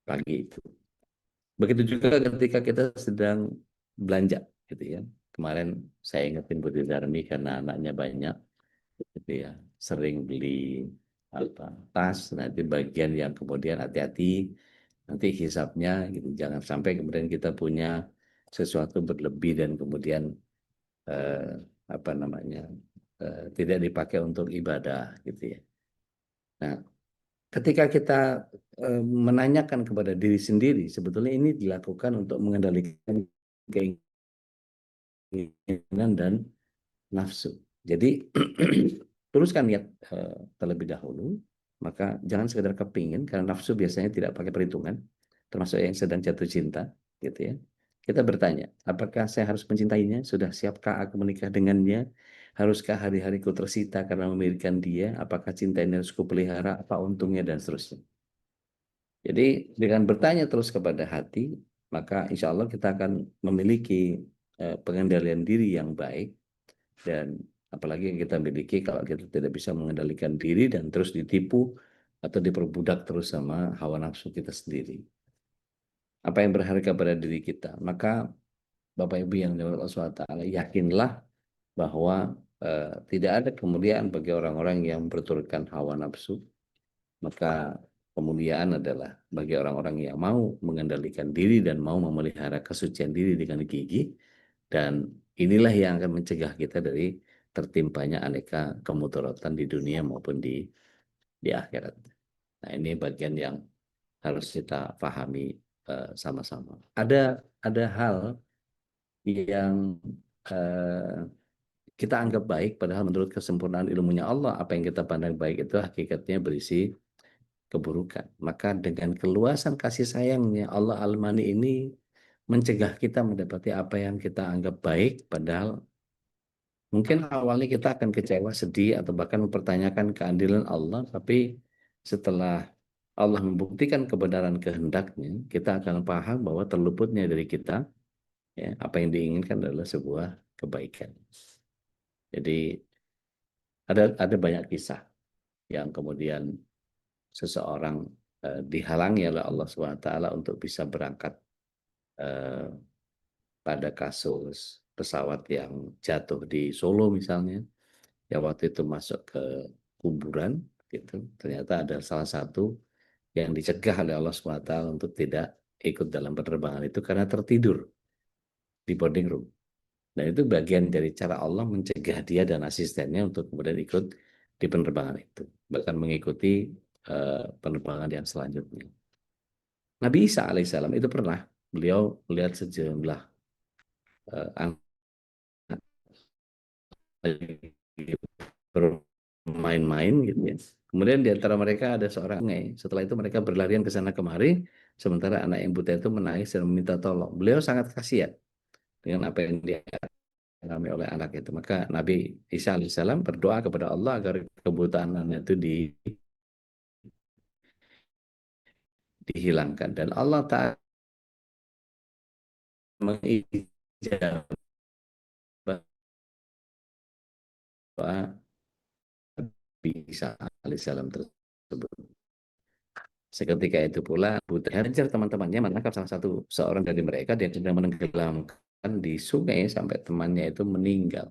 pagi itu. Begitu juga ketika kita sedang belanja gitu ya. Kemarin saya ingetin Bu Darmi karena anaknya banyak gitu ya, sering beli tas, nanti bagian yang kemudian hati-hati nanti hisapnya gitu, jangan sampai kemudian kita punya sesuatu berlebih dan kemudian tidak dipakai untuk ibadah gitu ya. Nah, ketika kita menanyakan kepada diri sendiri, sebetulnya ini dilakukan untuk mengendalikan keinginan keinginan dan nafsu. Jadi luruskan niat terlebih dahulu, maka jangan sekedar kepingin, karena nafsu biasanya tidak pakai perhitungan, termasuk yang sedang jatuh cinta, gitu ya. Kita bertanya, apakah saya harus mencintainya? Sudah siapkah aku menikah dengannya? Haruskah hari-hariku tersita karena memilikan dia? Apakah cinta ini harus kupelihara? Apa untungnya? Dan seterusnya. Jadi dengan bertanya terus kepada hati, maka insya Allah kita akan memiliki pengendalian diri yang baik. Dan apalagi yang kita miliki kalau kita tidak bisa mengendalikan diri dan terus ditipu atau diperbudak terus sama hawa nafsu kita sendiri. Apa yang berharga pada diri kita? Maka Bapak Ibu yang dirahmati Allah SWT, yakinlah bahwa tidak ada kemuliaan bagi orang-orang yang berturutkan hawa nafsu. Maka kemuliaan adalah bagi orang-orang yang mau mengendalikan diri dan mau memelihara kesucian diri dengan gigih. Dan inilah yang akan mencegah kita dari tertimpanya aneka kemudaratan di dunia maupun di akhirat. Nah, ini bagian yang harus kita pahami sama-sama. Ada hal yang kita anggap baik, padahal menurut kesempurnaan ilmunya Allah, apa yang kita pandang baik itu hakikatnya berisi keburukan. Maka dengan keluasan kasih sayangnya Allah Al-Mani ini mencegah kita mendapati apa yang kita anggap baik, padahal mungkin awalnya kita akan kecewa, sedih, atau bahkan mempertanyakan keadilan Allah, tapi setelah Allah membuktikan kebenaran kehendaknya, kita akan paham bahwa terluputnya dari kita, ya, apa yang diinginkan adalah sebuah kebaikan. Jadi ada banyak kisah yang kemudian seseorang dihalangi oleh Allah SWT untuk bisa berangkat pada kasus pesawat yang jatuh di Solo misalnya, ya waktu itu masuk ke kuburan, gitu. Ternyata ada salah satu yang dicegah oleh Allah SWT untuk tidak ikut dalam penerbangan itu karena tertidur di boarding room. Dan itu bagian dari cara Allah mencegah dia dan asistennya untuk kemudian ikut di penerbangan itu, bahkan mengikuti penerbangan yang selanjutnya. Nabi Isa alaihissalam itu pernah, beliau melihat sejumlah anak bermain-main gitu ya. Kemudian di antara mereka ada seorang sungai. Setelah itu mereka berlarian ke sana kemari, sementara anak yang buta itu menangis dan meminta tolong. Beliau sangat kasihan dengan apa yang dialami oleh anak itu. Maka Nabi Isa alaihissalam berdoa kepada Allah agar kebutaan anak itu dihilangkan. Dan Allah Ta'ala mengijabah Nabi Isa alaihissalam tersebut. Seketika itu pula Buddha hajar teman-temannya menangkap salah satu seorang dari mereka dan sedang menenggelamkan di sungai sampai temannya itu meninggal.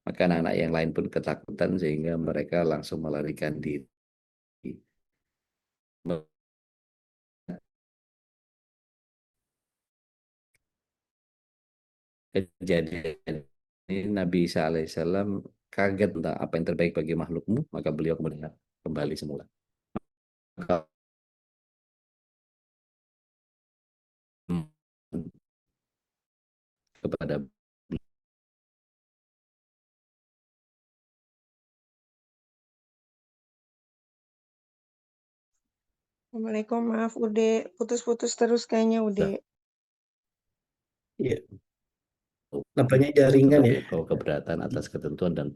Maka anak-anak yang lain pun ketakutan sehingga mereka langsung melarikan diri. Kejadian ini Nabi Isa alaihissalam kaget tentang apa yang terbaik bagi makhlukmu, maka beliau kemudian kembali semula. Maka, kepada Assalamualaikum, maaf Ude, putus-putus terus kayaknya Ude. Iya, nampaknya jaringan ya. kalau keberatan atas ketentuan dan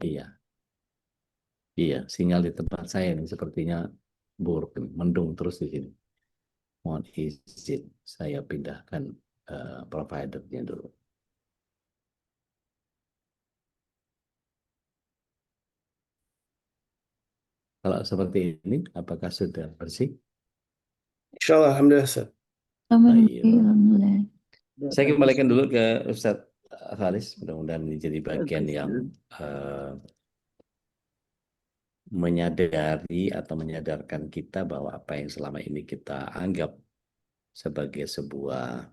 iya, sinyal di tempat saya ini sepertinya buruk, mendung terus di sini. Mohon izin saya pindahkan providernya dulu. Kalau seperti ini, apakah sudah bersih? Insya Allah, alhamdulillah. Ustaz. Alhamdulillah. Saya kembalikan dulu ke Ustadz Khalis, mudah-mudahan ini jadi bagian yang menyadari atau menyadarkan kita bahwa apa yang selama ini kita anggap sebagai sebuah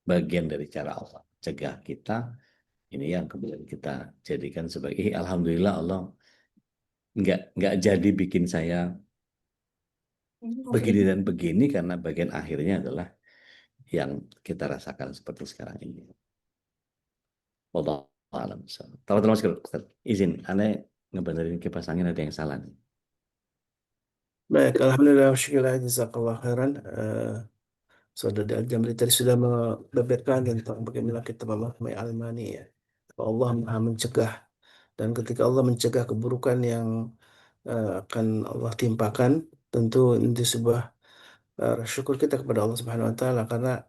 bagian dari cara Allah cegah kita, ini yang kemudian kita jadikan sebagai alhamdulillah Allah nggak jadi bikin saya begini dan begini, karena bagian akhirnya adalah yang kita rasakan seperti sekarang ini. Wallahu a'lam bishawab. Teman-teman sekalian, Ustaz, izin aneh ngebenerin kipas angin ada yang salah nih. Baik, alhamdulillah wasyukurillah jazakallah khairan. Saudara Al-Jamri tadi sudah membeberkan tentang bagaimana kita memahami al-mani ya. Allah Maha mencegah, dan ketika Allah mencegah keburukan yang akan Allah timpakan, tentu ini sebuah syukur kita kepada Allah Subhanahu wa taala, karena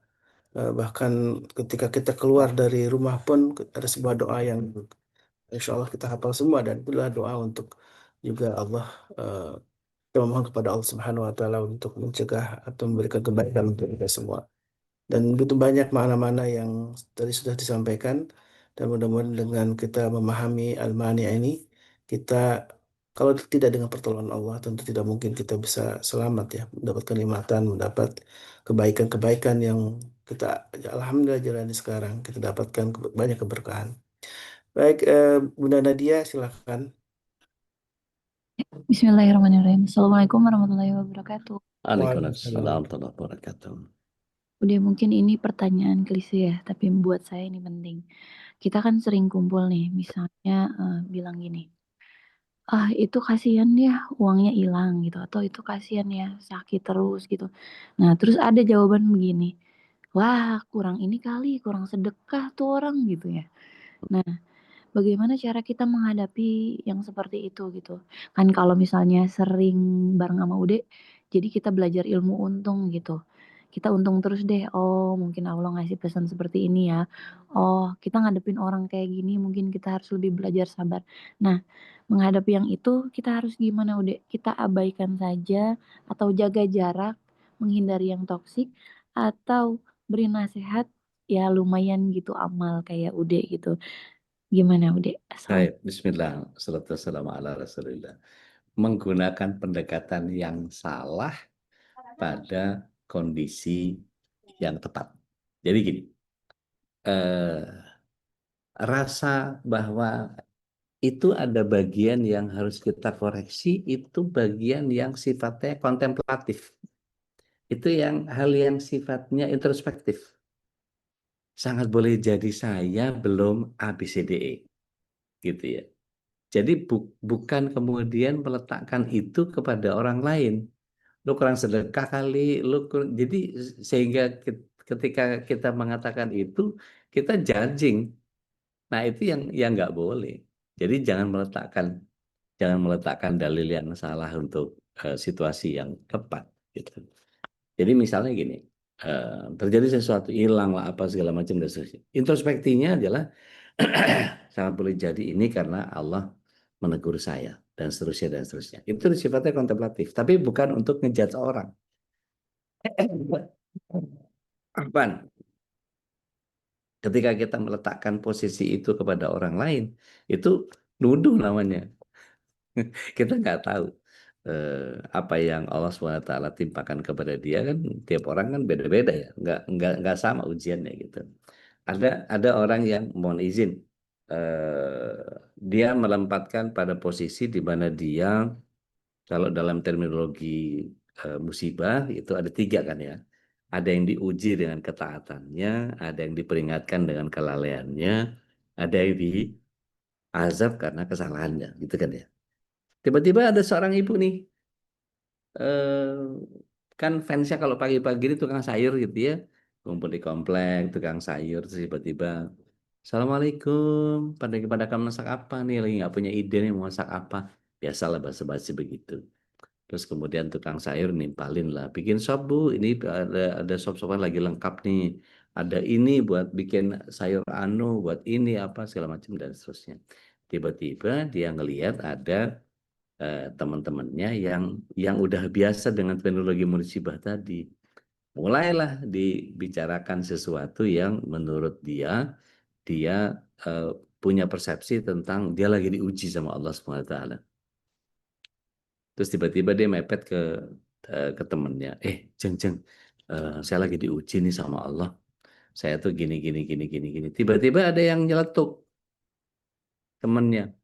bahkan ketika kita keluar dari rumah pun ada sebuah doa yang insya Allah kita hafal semua, dan itulah doa untuk juga Allah, kita memohon kepada Allah Subhanahu wa taala untuk mencegah atau memberikan kebaikan untuk kita semua. Dan begitu banyak makna-makna yang tadi sudah disampaikan, dan mudah-mudahan dengan kita memahami al-mani ini, kita kalau tidak dengan pertolongan Allah tentu tidak mungkin kita bisa selamat ya, mendapatkan kenikmatan, mendapat kebaikan-kebaikan yang kita ya, alhamdulillah jalani sekarang, kita dapatkan banyak keberkahan. Baik, Bunda Nadia silakan. Bismillahirrahmanirrahim. Assalamualaikum warahmatullahi wabarakatuh. Waalaikumsalam warahmatullahi wabarakatuh. Udah, mungkin ini pertanyaan klise ya, tapi buat saya ini penting. Kita kan sering kumpul nih, misalnya bilang gini, ah itu kasihan ya uangnya hilang gitu, atau itu kasihan ya sakit terus gitu. Nah terus ada jawaban begini, wah kurang ini kali, kurang sedekah tuh orang gitu ya. Nah, bagaimana cara kita menghadapi yang seperti itu gitu? Kan kalau misalnya sering bareng sama Ude, jadi kita belajar ilmu untung gitu. Kita untung terus deh, oh mungkin Allah ngasih pesan seperti ini ya. Oh, kita ngadepin orang kayak gini, mungkin kita harus lebih belajar sabar. Nah, menghadapi yang itu kita harus gimana Ude? Kita abaikan saja atau jaga jarak, menghindari yang toksik, atau beri nasihat ya lumayan gitu amal kayak Ude gitu. Gimana, Ude? Baik, bismillah, salatu wassalamu ala rasulillah. Menggunakan pendekatan yang salah pada kondisi yang tepat. Jadi gini, rasa bahwa itu ada bagian yang harus kita koreksi, itu bagian yang sifatnya kontemplatif. Itu yang hal yang sifatnya introspektif. Sangat boleh jadi saya belum ABCDE, gitu ya. Jadi bukan kemudian meletakkan itu kepada orang lain. Lu kurang sedekah kali, jadi sehingga ketika kita mengatakan itu, kita judging. Nah, itu yang nggak boleh. Jadi jangan meletakkan dalil yang salah untuk situasi yang tepat gitu. Jadi misalnya gini, terjadi sesuatu, hilang lah apa segala macam dan seterusnya. Introspeksinya adalah sangat boleh jadi ini karena Allah menegur saya dan seterusnya dan seterusnya. Itu sifatnya kontemplatif, tapi bukan untuk ngejudge orang. Apaan? Ketika kita meletakkan posisi itu kepada orang lain, itu nuduh namanya. Kita nggak tahu apa yang Allah SWT timpakan kepada dia, kan tiap orang kan beda-beda ya, nggak sama ujiannya gitu. Ada orang yang mohon izin, dia melempatkan pada posisi di mana dia, kalau dalam terminologi musibah itu ada 3 kan ya. Ada yang diuji dengan ketaatannya, ada yang diperingatkan dengan kelalaiannya, ada yang diazab karena kesalahannya, gitu kan ya. Tiba-tiba ada seorang ibu nih, eh, kan fansnya kalau pagi-pagi ini tukang sayur gitu ya, kumpul di komplek, tukang sayur, terus tiba-tiba, Assalamualaikum, pada kamu masak apa nih? Lagi nggak punya ide nih mau masak apa? Biasalah basa-basi begitu. Terus kemudian tukang sayur nimpalin lah, bikin sop bu, ini ada sop-sopan lagi lengkap nih. Ada ini buat bikin sayur anu, buat ini apa segala macam dan seterusnya. Tiba-tiba dia ngelihat ada teman-temannya yang udah biasa dengan teknologi musibah tadi. Mulailah dibicarakan sesuatu yang menurut dia punya persepsi tentang dia lagi diuji sama Allah SWT. Terus tiba-tiba dia mepet ke temennya, jeng, saya lagi diuji nih sama Allah. Saya tuh gini. Tiba-tiba ada yang nyeletuk temennya,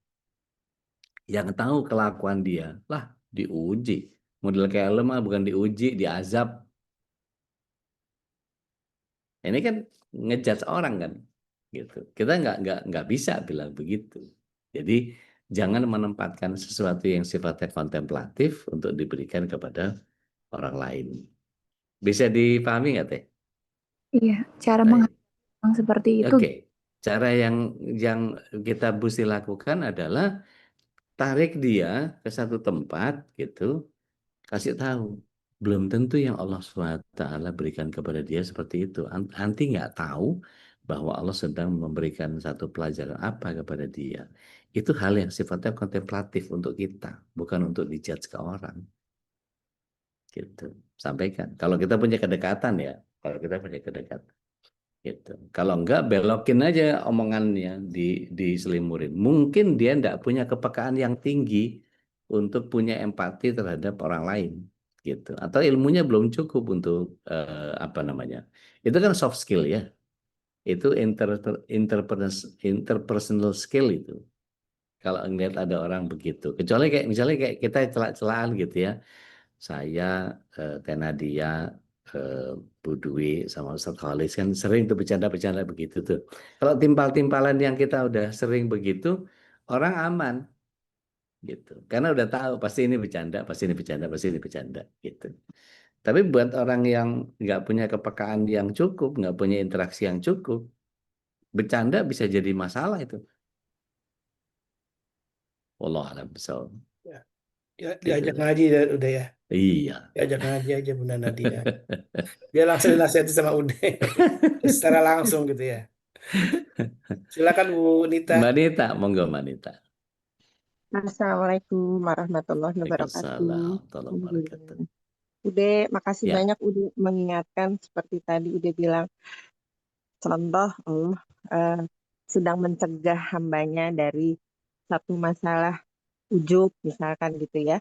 yang tahu kelakuan dia. Lah, diuji. Model kayak lu mah bukan diuji, diazab. Ini kan ngejudge orang kan. gitu. Kita nggak bisa bilang begitu. Jadi jangan menempatkan sesuatu yang sifatnya kontemplatif untuk diberikan kepada orang lain. Bisa dipahami nggak Teh? Iya, cara Baik. menghadang seperti itu. Oke. Cara yang kita mesti lakukan adalah tarik dia ke satu tempat gitu, kasih tahu. Belum tentu yang Allah SWT berikan kepada dia seperti itu. Anti nggak tahu bahwa Allah sedang memberikan satu pelajaran apa kepada dia. Itu hal yang sifatnya kontemplatif untuk kita, bukan untuk dijudge ke orang. Gitu. Sampaikan. Kalau kita punya kedekatan ya, kalau kita punya kedekatan. Gitu. Kalau enggak, belokin aja omongannya, diselimurin. Mungkin dia enggak punya kepekaan yang tinggi untuk punya empati terhadap orang lain, gitu. Atau ilmunya belum cukup untuk apa namanya? Itu kan soft skill ya. Itu interpersonal skill itu. Kalau ngeliat ada orang begitu, kecuali kayak misalnya kayak kita celak-celakan gitu ya. Saya, Teh Nadia, Bu Dwi, sama Ustadz Khalis kan sering tuh bercanda-bercanda begitu tuh. Kalau timpal-timpalan yang kita udah sering begitu, orang aman gitu. Karena udah tahu pasti ini bercanda, pasti ini bercanda, pasti ini bercanda gitu. Tapi buat orang yang nggak punya kepekaan yang cukup, nggak punya interaksi yang cukup, bercanda bisa jadi masalah itu. Wallah alam bisawab. Ya, ya, Gitu. diajak ngaji udah ya. Iya. Diajak ngaji aja Bunda Nadia. Dia langsung dinasihati sama Ude secara langsung gitu ya. Silakan Bu Nita. Mbak Nita, monggo Mbak Nita. Assalamualaikum warahmatullahi wabarakatuh. Waalaikumsalam warahmatullahi wabarakatuh. Ude, makasih Ya. banyak Ude mengingatkan seperti tadi Ude bilang, contoh Allah sedang mencegah hambanya dari satu masalah ujub misalkan gitu ya.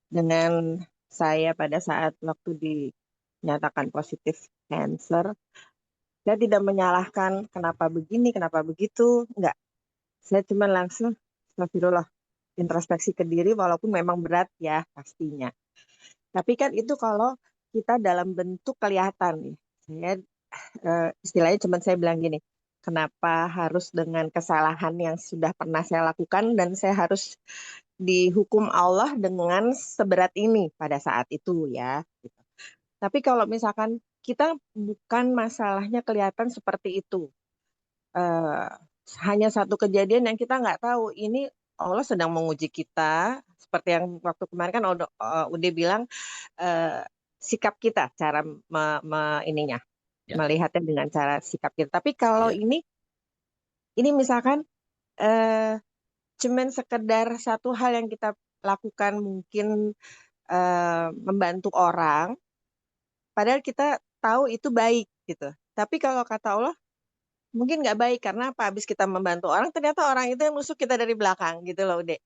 Dengan saya pada saat waktu dinyatakan positif cancer, saya tidak menyalahkan kenapa begini, kenapa begitu, enggak. Saya cuma langsung, astagfirullah, introspeksi ke diri walaupun memang berat ya pastinya. Tapi kan itu kalau kita dalam bentuk kelihatan. Saya istilahnya cuma saya bilang gini, kenapa harus dengan kesalahan yang sudah pernah saya lakukan dan saya harus dihukum Allah dengan seberat ini pada saat itu ya. Gitu. Tapi kalau misalkan kita bukan masalahnya kelihatan seperti itu, eh, hanya satu kejadian yang kita nggak tahu ini Allah sedang menguji kita seperti yang waktu kemarin kan udah bilang sikap kita cara ininya Ya. melihatnya dengan cara sikap kita. Tapi kalau Ya. ini misalkan cuman sekedar satu hal yang kita lakukan mungkin membantu orang, padahal kita tahu itu baik gitu. Tapi kalau kata Allah mungkin nggak baik karena apa? Habis kita membantu orang, ternyata orang itu yang nusuk kita dari belakang gitu loh, Dek.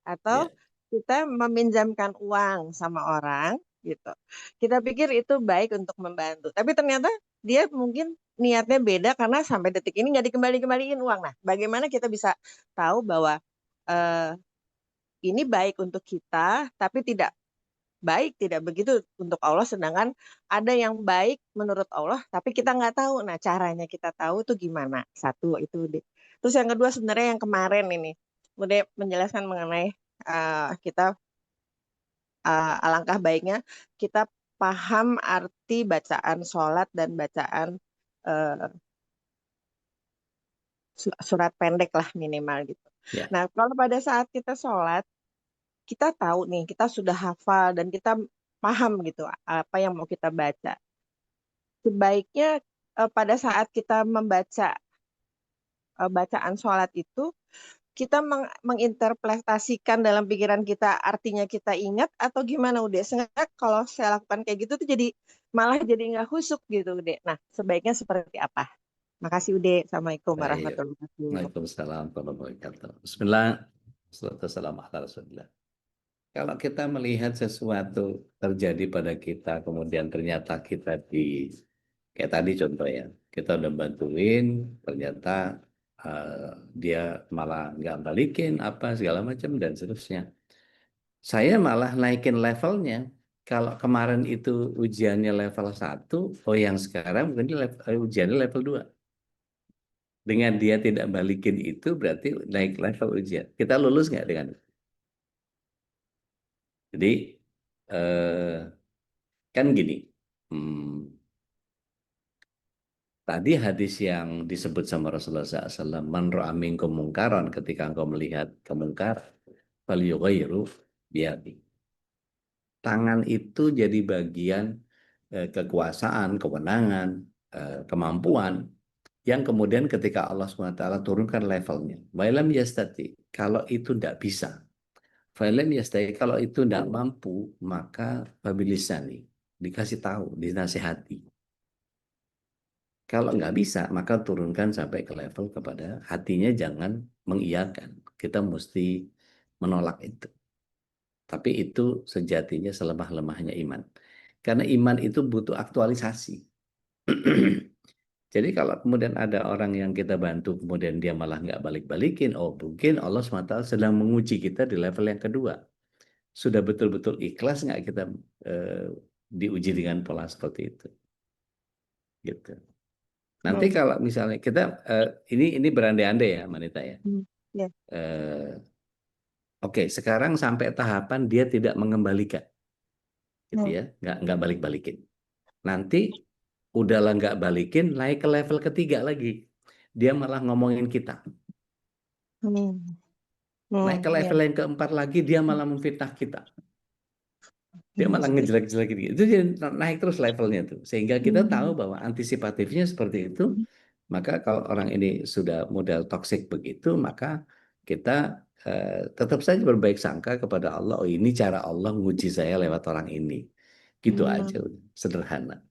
Atau Ya. kita meminjamkan uang sama orang gitu. Kita pikir itu baik untuk membantu, tapi ternyata dia mungkin niatnya beda karena sampai detik ini nggak dikembaliin uang. Nah, bagaimana kita bisa tahu bahwa eh, ini baik untuk kita, tapi tidak baik, tidak begitu untuk Allah, sedangkan ada yang baik menurut Allah, tapi kita nggak tahu. Nah, caranya kita tahu tuh gimana? Satu, itu deh. Terus yang kedua sebenarnya yang kemarin ini, udah menjelaskan mengenai kita alangkah baiknya kita paham arti bacaan sholat dan bacaan uh, surat pendek lah minimal gitu. Ya. Nah, kalau pada saat kita sholat, kita tahu nih, kita sudah hafal dan kita paham gitu apa yang mau kita baca. Sebaiknya pada saat kita membaca bacaan sholat itu, kita menginterpretasikan dalam pikiran kita artinya kita ingat atau gimana udah. Sehingga kalau saya lakukan kayak gitu tuh jadi malah jadi nggak khusyuk gitu udah. Nah, sebaiknya seperti apa? Makasih Ude. Assalamualaikum Baik. warahmatullahi wabarakatuh. Waalaikumsalam warahmatullahi wabarakatuh. Bismillah. Assalamualaikum ala Rasulillah. Kalau kita melihat sesuatu terjadi pada kita, kemudian ternyata kita kayak tadi contoh ya, kita udah bantuin, ternyata dia malah nggak balikin apa segala macam dan seterusnya. Saya malah naikin levelnya. Kalau kemarin itu ujiannya level 1, oh yang sekarang mungkin ujiannya level 2. Dengan dia tidak balikin itu berarti naik level ujian. Kita lulus nggak dengan itu? Jadi kan gini, tadi hadis yang disebut sama Rasulullah SAW, man ra'a minkum mungkaran, ketika engkau melihat kemungkaran, falyughayyiru biyadi. Tangan itu jadi bagian kekuasaan, kewenangan, kemampuan yang kemudian ketika Allah SWT turunkan levelnya. Wa'ilam yastati, kalau itu tidak bisa. Wa'ilam yastati, kalau itu tidak mampu, maka babilisani, dikasih tahu, dinasihati. Kalau nggak bisa, maka turunkan sampai ke level kepada hatinya, jangan mengiyakan. Kita mesti menolak itu. Tapi itu sejatinya selemah-lemahnya iman. Karena iman itu butuh aktualisasi. Jadi kalau kemudian ada orang yang kita bantu, kemudian dia malah nggak balik-balikin, oh mungkin Allah SWT sedang menguji kita di level yang kedua. Sudah betul-betul ikhlas nggak kita diuji dengan pola seperti itu? Gitu. Nanti kalau misalnya kita, ini berandai-andai ya, Manita ya. Ya. Oke, sekarang sampai tahapan dia tidak mengembalikan. Gitu ya, nggak balik-balikin. Nanti udahlah nggak balikin, naik ke level ketiga lagi. Dia malah ngomongin kita. Naik ke level yang keempat lagi, dia malah memfitnah kita. Dia malah ngejelek-jelekin. Itu jadi naik terus levelnya tuh. Sehingga kita tahu bahwa antisipatifnya seperti itu. Maka kalau orang ini sudah model toksik begitu, maka kita tetap saja berbaik sangka kepada Allah. Oh, ini cara Allah nguji saya lewat orang ini. Gitu aja, sederhana.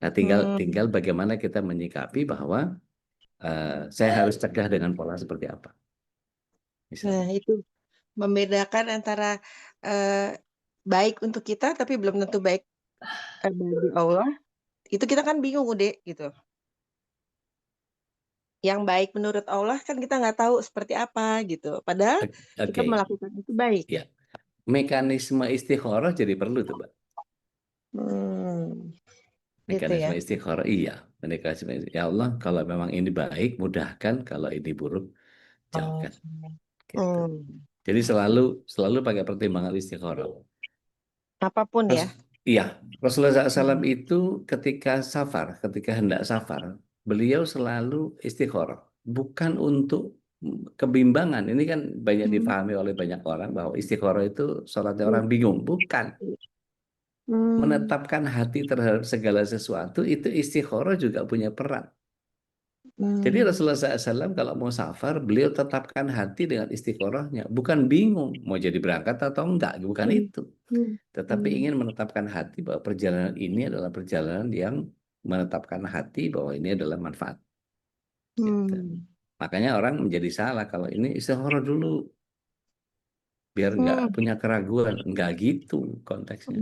Nah, tinggal bagaimana kita menyikapi bahwa saya harus cegah dengan pola seperti apa. Misalnya. Nah, itu membedakan antara baik untuk kita tapi belum tentu baik bagi Allah. Itu kita kan bingung, Ude, gitu. Yang baik menurut Allah kan kita nggak tahu seperti apa gitu. Padahal kita melakukan itu baik. Ya. Mekanisme istikharah jadi perlu tuh, Mbak. Mekanisme istikharah, iya. Mekanisme, ya Allah, kalau memang ini baik, mudahkan. Kalau ini buruk, jauhkan. Gitu. Jadi selalu pakai pertimbangan istikharah. Apapun ya. Iya, Rasulullah SAW itu ketika hendak safar, beliau selalu istikharah. Bukan untuk kebimbangan. Ini kan banyak dipahami oleh banyak orang bahwa istikharah itu sholatnya orang bingung. Bukan. Menetapkan hati terhadap segala sesuatu, itu istikharah juga punya peran. Jadi Rasulullah SAW kalau mau safar, beliau tetapkan hati dengan istikharahnya. Bukan bingung mau jadi berangkat atau enggak, bukan itu. Tetapi ingin menetapkan hati bahwa perjalanan ini adalah perjalanan yang menetapkan hati bahwa ini adalah manfaat. Gitu. Makanya orang menjadi salah kalau ini istikharah dulu. Biar enggak punya keraguan. Enggak gitu konteksnya.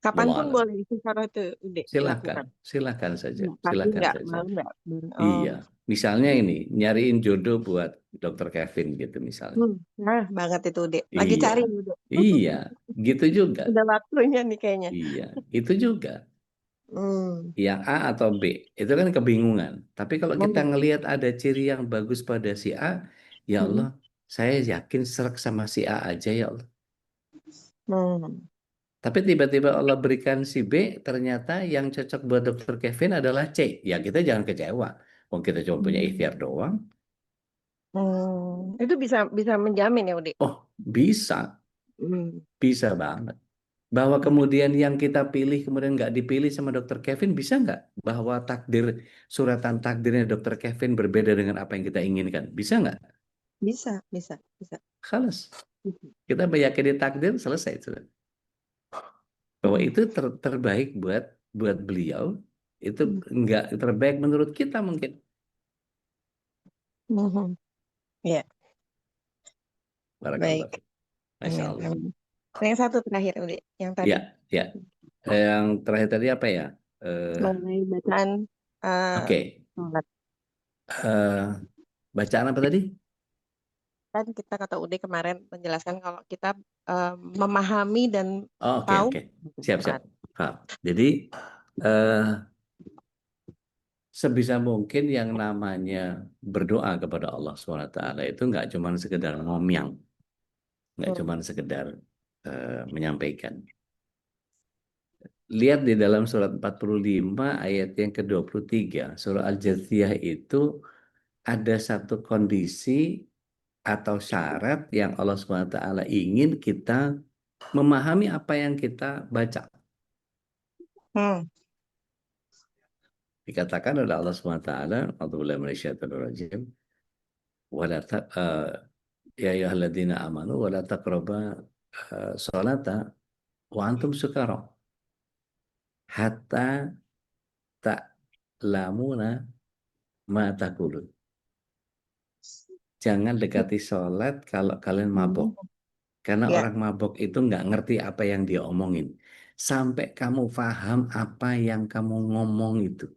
Kapanpun boleh istikharah itu, Ude, silakan saja. Tapi Silakan enggak, saja. enggak. Iya. Misalnya ini, nyariin jodoh buat Dr. Kevin gitu misalnya. Nah, banget itu, Ude. Lagi Iya. cari, Ude. Iya, gitu juga. Udah waktunya nih kayaknya. Iya, itu juga. Yang A atau B, itu kan kebingungan. Tapi kalau kita ngelihat ada ciri yang bagus pada si A, ya Allah, saya yakin serak sama si A aja ya Allah. Tapi tiba-tiba Allah berikan si B, ternyata yang cocok buat Dr. Kevin adalah C. Ya kita jangan kecewa. Wong kita cuma punya ikhtiar doang. Itu bisa menjamin ya, Ude? Oh, bisa. Bisa banget. Bahwa kemudian yang kita pilih kemudian nggak dipilih sama Dr. Kevin, bisa nggak? Bahwa suratan takdirnya Dr. Kevin berbeda dengan apa yang kita inginkan. Bisa nggak? Bisa. Khalas. Kita meyakini takdir, selesai. Sudah. Bahwa itu terbaik buat beliau, itu nggak terbaik menurut kita mungkin. Ya. Baik. Masya Allah. Yang satu terakhir, Ude. Yang tadi. Ya. Yang terakhir tadi apa ya? Mengenai bacaan. Oke. Bacaan apa tadi? Kan kita kata Ude kemarin menjelaskan kalau kita memahami dan tahu. Oke. Siap. Jadi sebisa mungkin yang namanya berdoa kepada Allah SWT itu nggak cuma sekedar ngomong, nggak cuma sekedar menyampaikan. Lihat di dalam surat 45 ayat yang ke-23, surah Al-Jathiyah itu ada satu kondisi atau syarat yang Allah SWT ingin kita memahami apa yang kita baca. Dikatakan oleh Allah SWT, A'udzubillahi minasyaitonirrajim, ya ayyuhalladzina amanu wala taqraba sholata wa antum sukara hatta ta'lamuna ma taqulun. Jangan dekati sholat kalau kalian mabok. Karena Ya. orang mabok itu nggak ngerti apa yang dia omongin. Sampai kamu paham apa yang kamu ngomong itu.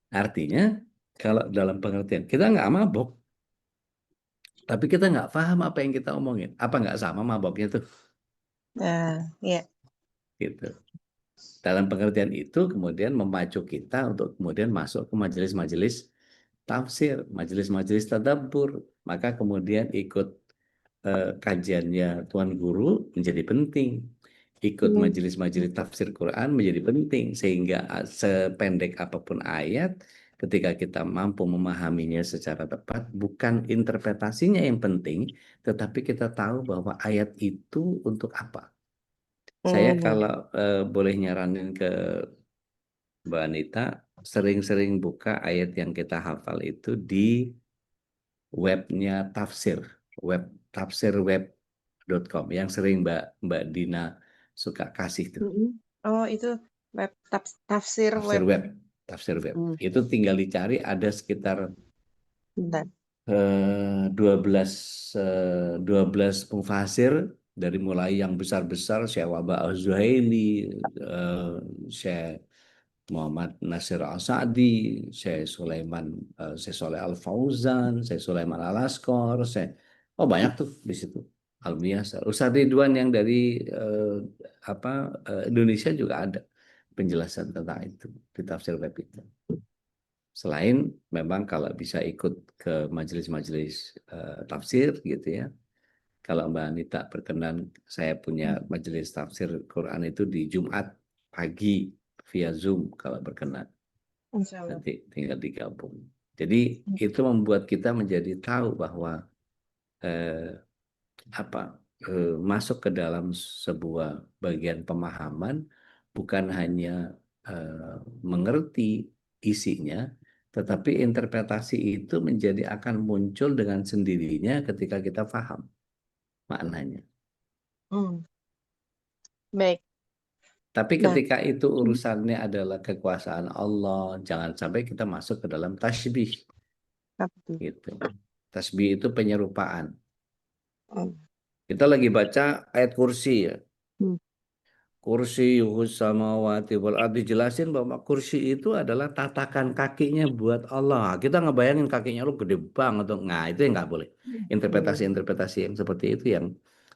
Artinya, kalau dalam pengertian, kita nggak mabok. Tapi kita nggak paham apa yang kita omongin. Apa nggak sama maboknya tuh? Ya. Gitu. Dalam pengertian itu kemudian memacu kita untuk kemudian masuk ke majelis-majelis tafsir, majelis-majelis tadabbur. Maka kemudian ikut kajiannya Tuan Guru menjadi penting. Ikut majelis-majelis tafsir Quran menjadi penting. Sehingga sependek apapun ayat, ketika kita mampu memahaminya secara tepat, bukan interpretasinya yang penting, tetapi kita tahu bahwa ayat itu untuk apa. Saya kalau boleh nyaranin ke Mbak Anita, sering-sering buka ayat yang kita hafal itu di webnya tafsir, tafsirweb.com yang sering Mbak Dina suka kasih tuh. Oh, itu web tafsir Tafsir web. web. Itu tinggal dicari, ada sekitar Bentar. 12 mufasir dari mulai yang besar-besar, Syekh Wahbah Az-Zuhaili, Syekh Muhammad Nasir Al-Sa'di, Syekh Sulaiman, Syekh Soleh Al-Fauzan, Syekh Sulaiman Al-Askor, banyak tuh di situ. Al-Miyasar. Ustaz Ridwan yang dari Indonesia juga ada penjelasan tentang itu di tafsir web itu. Selain memang kalau bisa ikut ke majelis-majelis tafsir gitu ya. Kalau Mbak Anita berkenan, saya punya majelis tafsir Quran itu di Jumat pagi via Zoom kalau berkenan. Nanti tinggal digabung. Jadi itu membuat kita menjadi tahu bahwa masuk ke dalam sebuah bagian pemahaman bukan hanya mengerti isinya, tetapi interpretasi itu akan muncul dengan sendirinya ketika kita paham maknanya. Baik. Tapi Nah. ketika itu urusannya adalah kekuasaan Allah, jangan sampai kita masuk ke dalam tasbih. Gitu. Tasbih itu penyerupaan. Kita lagi baca ayat kursi ya. Kursi samawati wal ardi, dijelasin bahwa kursi itu adalah tatakan kakinya buat Allah. Kita ngebayangin kakinya lu gede banget atau nggak, itu yang nggak boleh. Interpretasi yang seperti itu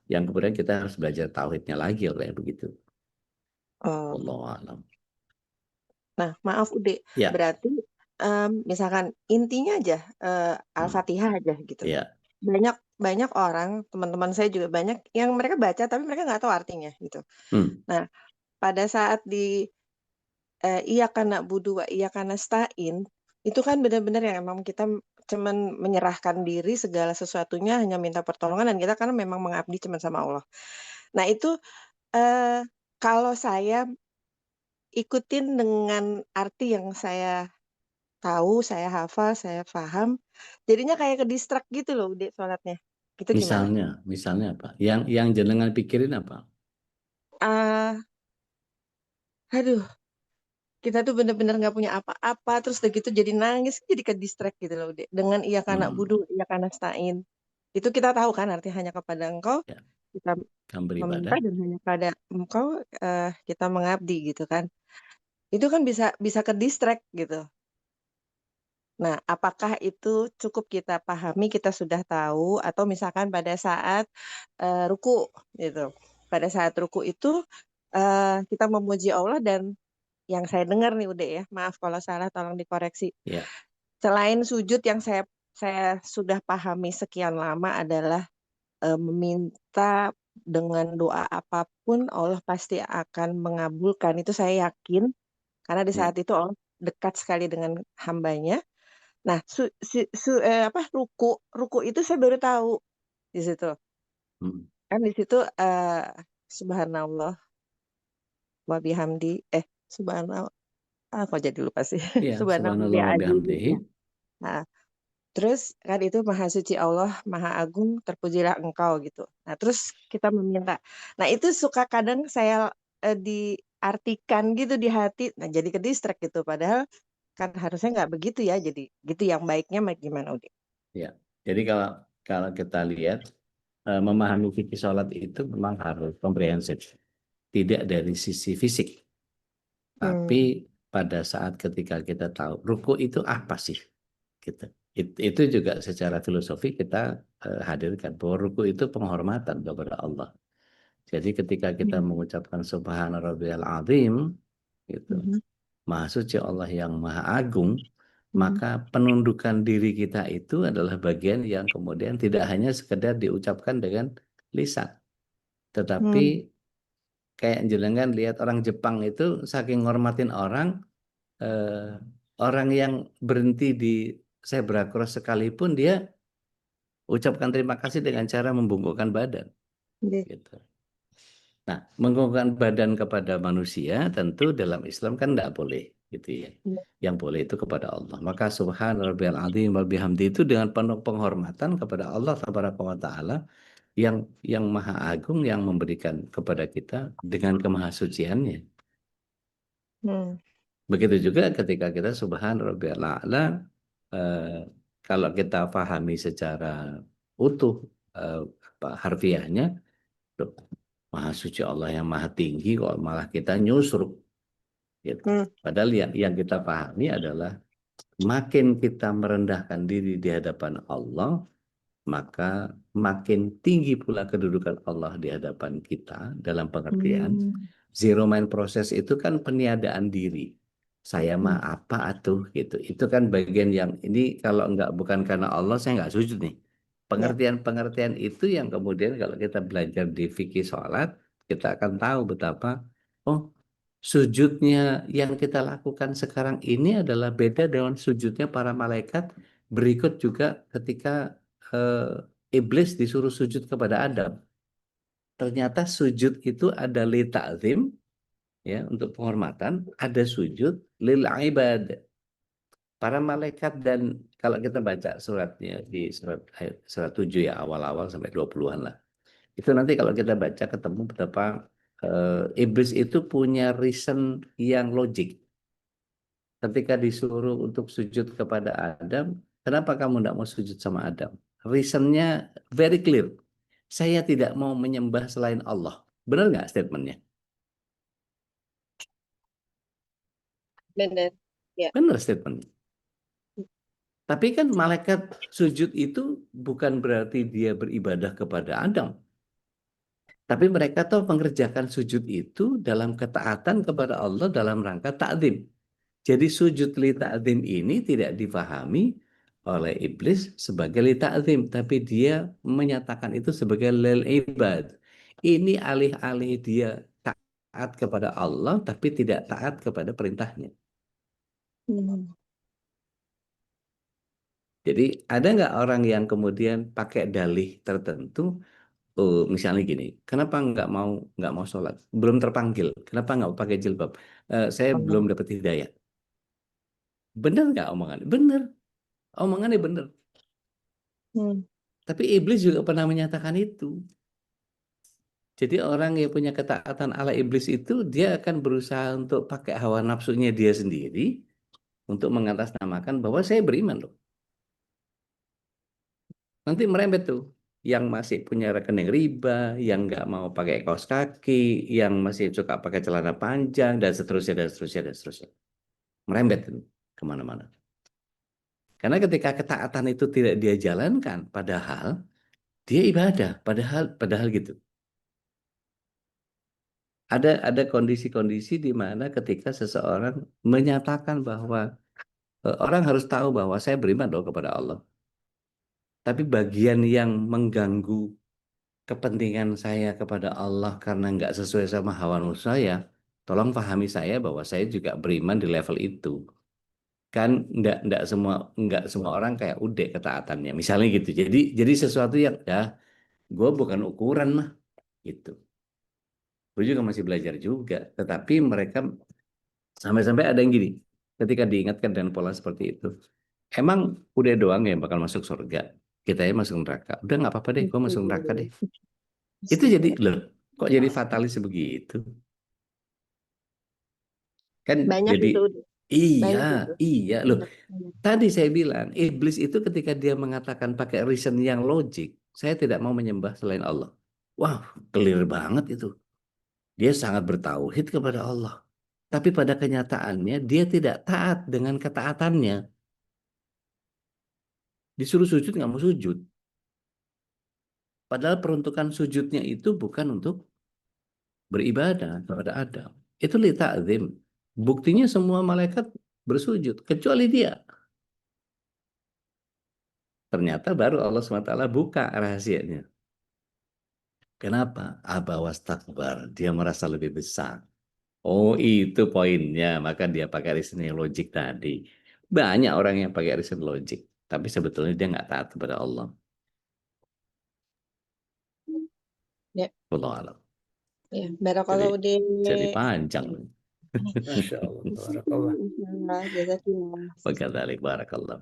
yang kemudian kita harus belajar tauhidnya lagi oleh begitu. Wallahu a'lam. Nah, maaf Ude, Ya. berarti misalkan intinya aja Al-Fatihah aja gitu. Ya. Banyak orang, teman-teman saya juga banyak yang mereka baca tapi mereka nggak tahu artinya gitu. Nah, pada saat di Iyyaka na'budu wa iyyaka nasta'in, itu kan benar-benar yang emang kita cuman menyerahkan diri segala sesuatunya hanya minta pertolongan dan kita karena memang mengabdi cuman sama Allah. Nah, itu kalau saya ikutin dengan arti yang saya tahu, saya hafal, saya paham, jadinya kayak ke-distract gitu loh Dek sholatnya. Itu gimana? Misalnya apa? Yang jenengan pikirin apa? Aduh, kita tuh bener-bener nggak punya apa-apa, terus udah gitu jadi nangis, jadi ke-distract gitu loh Dek. Dengan Iyyaka na'budu, iyyaka nasta'in. Itu kita tahu kan artinya hanya kepada Engkau Ya. kita meminta dan hanya pada Engkau kita mengabdi gitu kan. Itu kan bisa ke-distract gitu. Nah, apakah itu cukup kita pahami, kita sudah tahu, atau misalkan pada saat ruku gitu. Pada saat ruku itu kita memuji Allah dan yang saya dengar nih Ude ya, maaf kalau salah tolong dikoreksi. Ya. Selain sujud yang saya sudah pahami sekian lama adalah meminta dengan doa apapun Allah pasti akan mengabulkan. Itu saya yakin karena di Ya. saat itu Allah dekat sekali dengan hambanya. Nah, ruku itu saya baru tahu di situ. Hmm. Kan di situ subhanallah wa bihamdi subhanallah kok jadi lupa sih. Ya, Subhanallah subhanallah wa bihamdihi. ya. Nah, terus kan itu maha suci Allah, maha agung, terpujilah engkau gitu. Nah, terus kita meminta. Nah, itu suka kadang saya diartikan gitu di hati. Nah, jadi ke distract gitu. Padahal kan harusnya nggak begitu ya. Jadi gitu yang baiknya gimana Udi? Ya. Jadi kalau kita lihat memahami fikih sholat itu memang harus komprehensif. Tidak dari sisi fisik, tapi pada saat ketika kita tahu ruku itu apa sih, gitu. Itu juga secara filosofi kita hadirkan bahwa ruku itu penghormatan kepada Allah. Jadi ketika kita mengucapkan Subhana Rabbiyal Azim, gitu, Maha Suci Allah yang Maha Agung, maka penundukan diri kita itu adalah bagian yang kemudian tidak hanya sekedar diucapkan dengan lisan, tetapi kayak jenengan lihat orang Jepang itu saking ngormatin orang yang berhenti di zebra cross sekalipun dia ucapkan terima kasih dengan cara membungkukkan badan, gitu. Nah, membungkukkan badan kepada manusia tentu dalam Islam kan tidak boleh, gitu ya. Yang boleh itu kepada Allah. Maka Subhan Rabbiyal Azim wa bihamdi itu dengan penuh penghormatan kepada Allah Tabaraka wa Ta'ala yang Maha Agung, yang memberikan kepada kita dengan kemahasuciannya. Begitu juga ketika kita Subhan Rabbiyal A'la, kalau kita pahami secara utuh harfiahnya, Maha Suci Allah yang Maha Tinggi kok malah kita nyusruk, gitu. Padahal yang kita pahami adalah makin kita merendahkan diri di hadapan Allah, maka makin tinggi pula kedudukan Allah di hadapan kita. Dalam pengertian zero mind process itu kan peniadaan diri. Saya mah apa atuh, gitu. Itu kan bagian yang ini kalau bukan karena Allah saya nggak sujud nih. Pengertian-pengertian itu yang kemudian kalau kita belajar di fikih sholat, kita akan tahu betapa sujudnya yang kita lakukan sekarang ini adalah beda dengan sujudnya para malaikat. Berikut juga ketika iblis disuruh sujud kepada Adam. Ternyata sujud itu ada li ta'zim, ya, untuk penghormatan, ada sujud lil ibad. Para malaikat, dan kalau kita baca suratnya di surat 7 ya, awal-awal sampai 20-an lah. Itu nanti kalau kita baca ketemu betapa iblis itu punya reason yang logik. Ketika disuruh untuk sujud kepada Adam, kenapa kamu tidak mau sujud sama Adam? Reasonnya very clear. Saya tidak mau menyembah selain Allah. Benar nggak statementnya? Benar. Ya. Benar statementnya. Tapi kan malaikat sujud itu bukan berarti dia beribadah kepada Adam. Tapi mereka tuh mengerjakan sujud itu dalam ketaatan kepada Allah dalam rangka ta'zim. Jadi sujud li ta'zim ini tidak difahami oleh iblis sebagai li ta'zim, tapi dia menyatakan itu sebagai lil ibad. Ini alih-alih dia taat kepada Allah, tapi tidak taat kepada perintahnya. Jadi ada nggak orang yang kemudian pakai dalih tertentu, misalnya gini, kenapa nggak mau sholat? Belum terpanggil, kenapa nggak pakai jilbab? Saya belum dapat hidayah. Benar nggak omongannya? Benar, omongannya benar. Tapi iblis juga pernah menyatakan itu. Jadi orang yang punya ketaatan ala iblis itu, dia akan berusaha untuk pakai hawa nafsunya dia sendiri untuk mengatasnamakan bahwa saya beriman loh. Nanti merembet tuh, yang masih punya rekening riba, yang nggak mau pakai kaos kaki, yang masih suka pakai celana panjang, dan seterusnya, dan seterusnya, dan seterusnya. Merembet tuh kemana-mana. Karena ketika ketaatan itu tidak dia jalankan, padahal dia ibadah, padahal gitu. ada kondisi-kondisi di mana ketika seseorang menyatakan bahwa orang harus tahu bahwa saya beriman loh kepada Allah. Tapi bagian yang mengganggu kepentingan saya kepada Allah karena nggak sesuai sama hawa nafsu saya, tolong pahami saya bahwa saya juga beriman di level itu. Kan nggak semua orang kayak udah ketaatannya, misalnya gitu. Jadi sesuatu yang ya gue bukan ukuran mah gitu. Gue juga masih belajar juga, tetapi mereka sampai-sampai ada yang gini, ketika diingatkan dengan pola seperti itu, emang udah doang yang bakal masuk surga, kita ya masuk neraka. Udah nggak apa-apa deh, gue masuk neraka deh. Itu jadi loh, kok jadi fatalis begitu? Kan Banyak jadi itu, banyak itu. iya loh. Banyak, banyak. Tadi saya bilang, iblis itu ketika dia mengatakan pakai reason yang logik, saya tidak mau menyembah selain Allah. Wah, clear banget itu. Dia sangat bertauhid kepada Allah. Tapi pada kenyataannya dia tidak taat dengan ketaatannya. Disuruh sujud nggak mau sujud. Padahal peruntukan sujudnya itu bukan untuk beribadah kepada Adam. Itu li ta'zim. Buktinya semua malaikat bersujud, kecuali dia. Ternyata baru Allah SWT buka rahasianya. Kenapa? Aba wastakbar. Dia merasa lebih besar. Oh, itu poinnya. Maka dia pakai reasoning logik tadi. Banyak orang yang pakai reason logik. Tapi sebetulnya dia nggak taat kepada Allah. Ya, Wallahu a'lam. ya. Barakallahu Jadi panjang. Masya Allah, tabarakallah. Bismillah, jazakallah. Wakadzalik barakallah.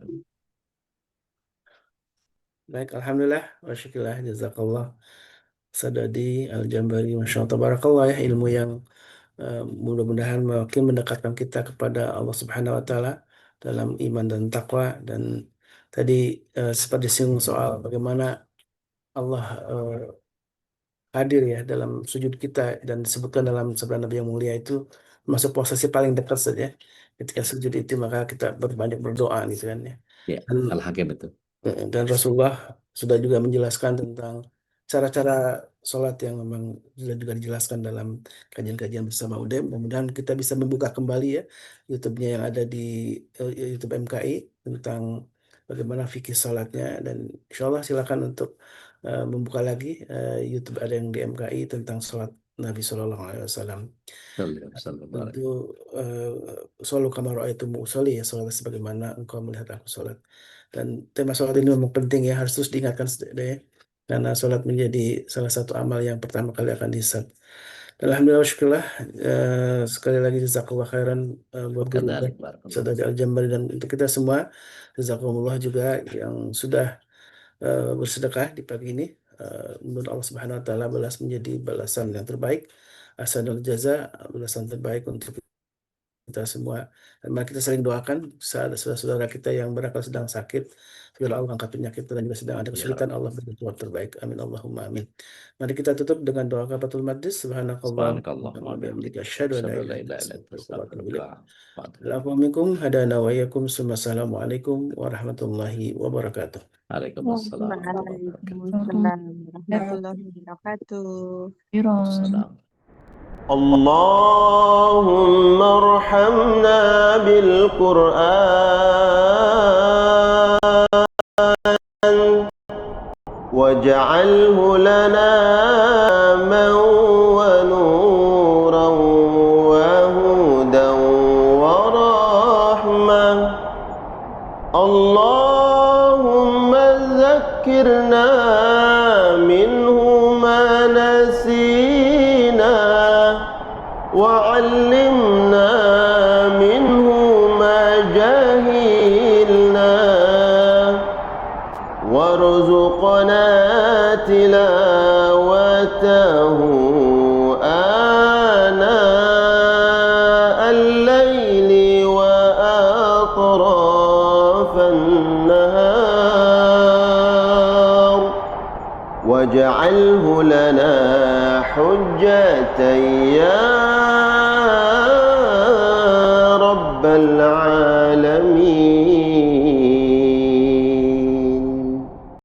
Baik, alhamdulillah, wa syukurillah, jazakallah. Sadadi Al-Jambari, Masya Allah, tabarakallah ya, ilmu yang mudah-mudahan makin mendekatkan kita kepada Allah Subhanahu wa Ta'ala dalam iman dan takwa. Dan tadi sempat disinggung soal bagaimana Allah hadir ya dalam sujud kita, dan disebutkan dalam sabda Nabi yang mulia itu masuk posisi paling dekat saja ketika sujud itu, maka kita berbanyak berdoa gitu kan ya. Ya, Dan Al-Hakim betul. Dan Rasulullah sudah juga menjelaskan tentang cara-cara sholat yang memang sudah juga dijelaskan dalam kajian-kajian bersama UDEM. Mudah-mudahan kita bisa membuka kembali ya YouTube-nya yang ada di YouTube MKI tentang bagaimana fikih sholatnya, dan insya Allah silakan untuk membuka lagi YouTube ada yang di MKI tentang sholat Nabi Shallallahu Alaihi Wasallam. Tentu selalu kamar itu musolli ya, sholat sebagaimana engkau melihat aku sholat. Dan tema sholat ini memang penting ya, harus terus diingatkan ya, karena sholat menjadi salah satu amal yang pertama kali akan dihisab. Alhamdulillah, syukurlah, sekali lagi jazakallah khairan buat guru Wakadzalik barakallah. Saudari Al-Jambari, dan untuk kita semua jazakumullah juga yang sudah bersedekah di pagi ini. Menurut Allah Subhanahu wa Ta'ala balas menjadi balasan yang terbaik, ahsanul jaza, balasan terbaik untuk kita semua. Dan mari kita saling doakan saudara-saudara kita yang barangkali sedang sakit, semoga Allah angkat penyakit, dan juga sedang ada kesulitan, Allah beri jawaban terbaik. Amin Allahumma amin. Mari kita tutup dengan doa kafaratul majlis. Subhanakallah wa bihamdika asyhadu an la ilaha illa anta astaghfiruka wa atubu ilaik. Assalamualaikum hadana wa iyyakum. Assalamualaikum warahmatullahi wabarakatuh. Waalaikumsalam warahmatullahi wabarakatuh. Waalaikumsalam warahmatullahi wabarakatuh. Waalaikumsalam. اللهم ارحمنا بالقرآن واجعله لنا إماما ونورا وهدى ورحمة. اللهم ذكرنا منه ما نسينا وعلمنا منه ما جهلنا وارزقنا تلاوته آناء الليل وأطراف النهار واجعله لنا حجة يا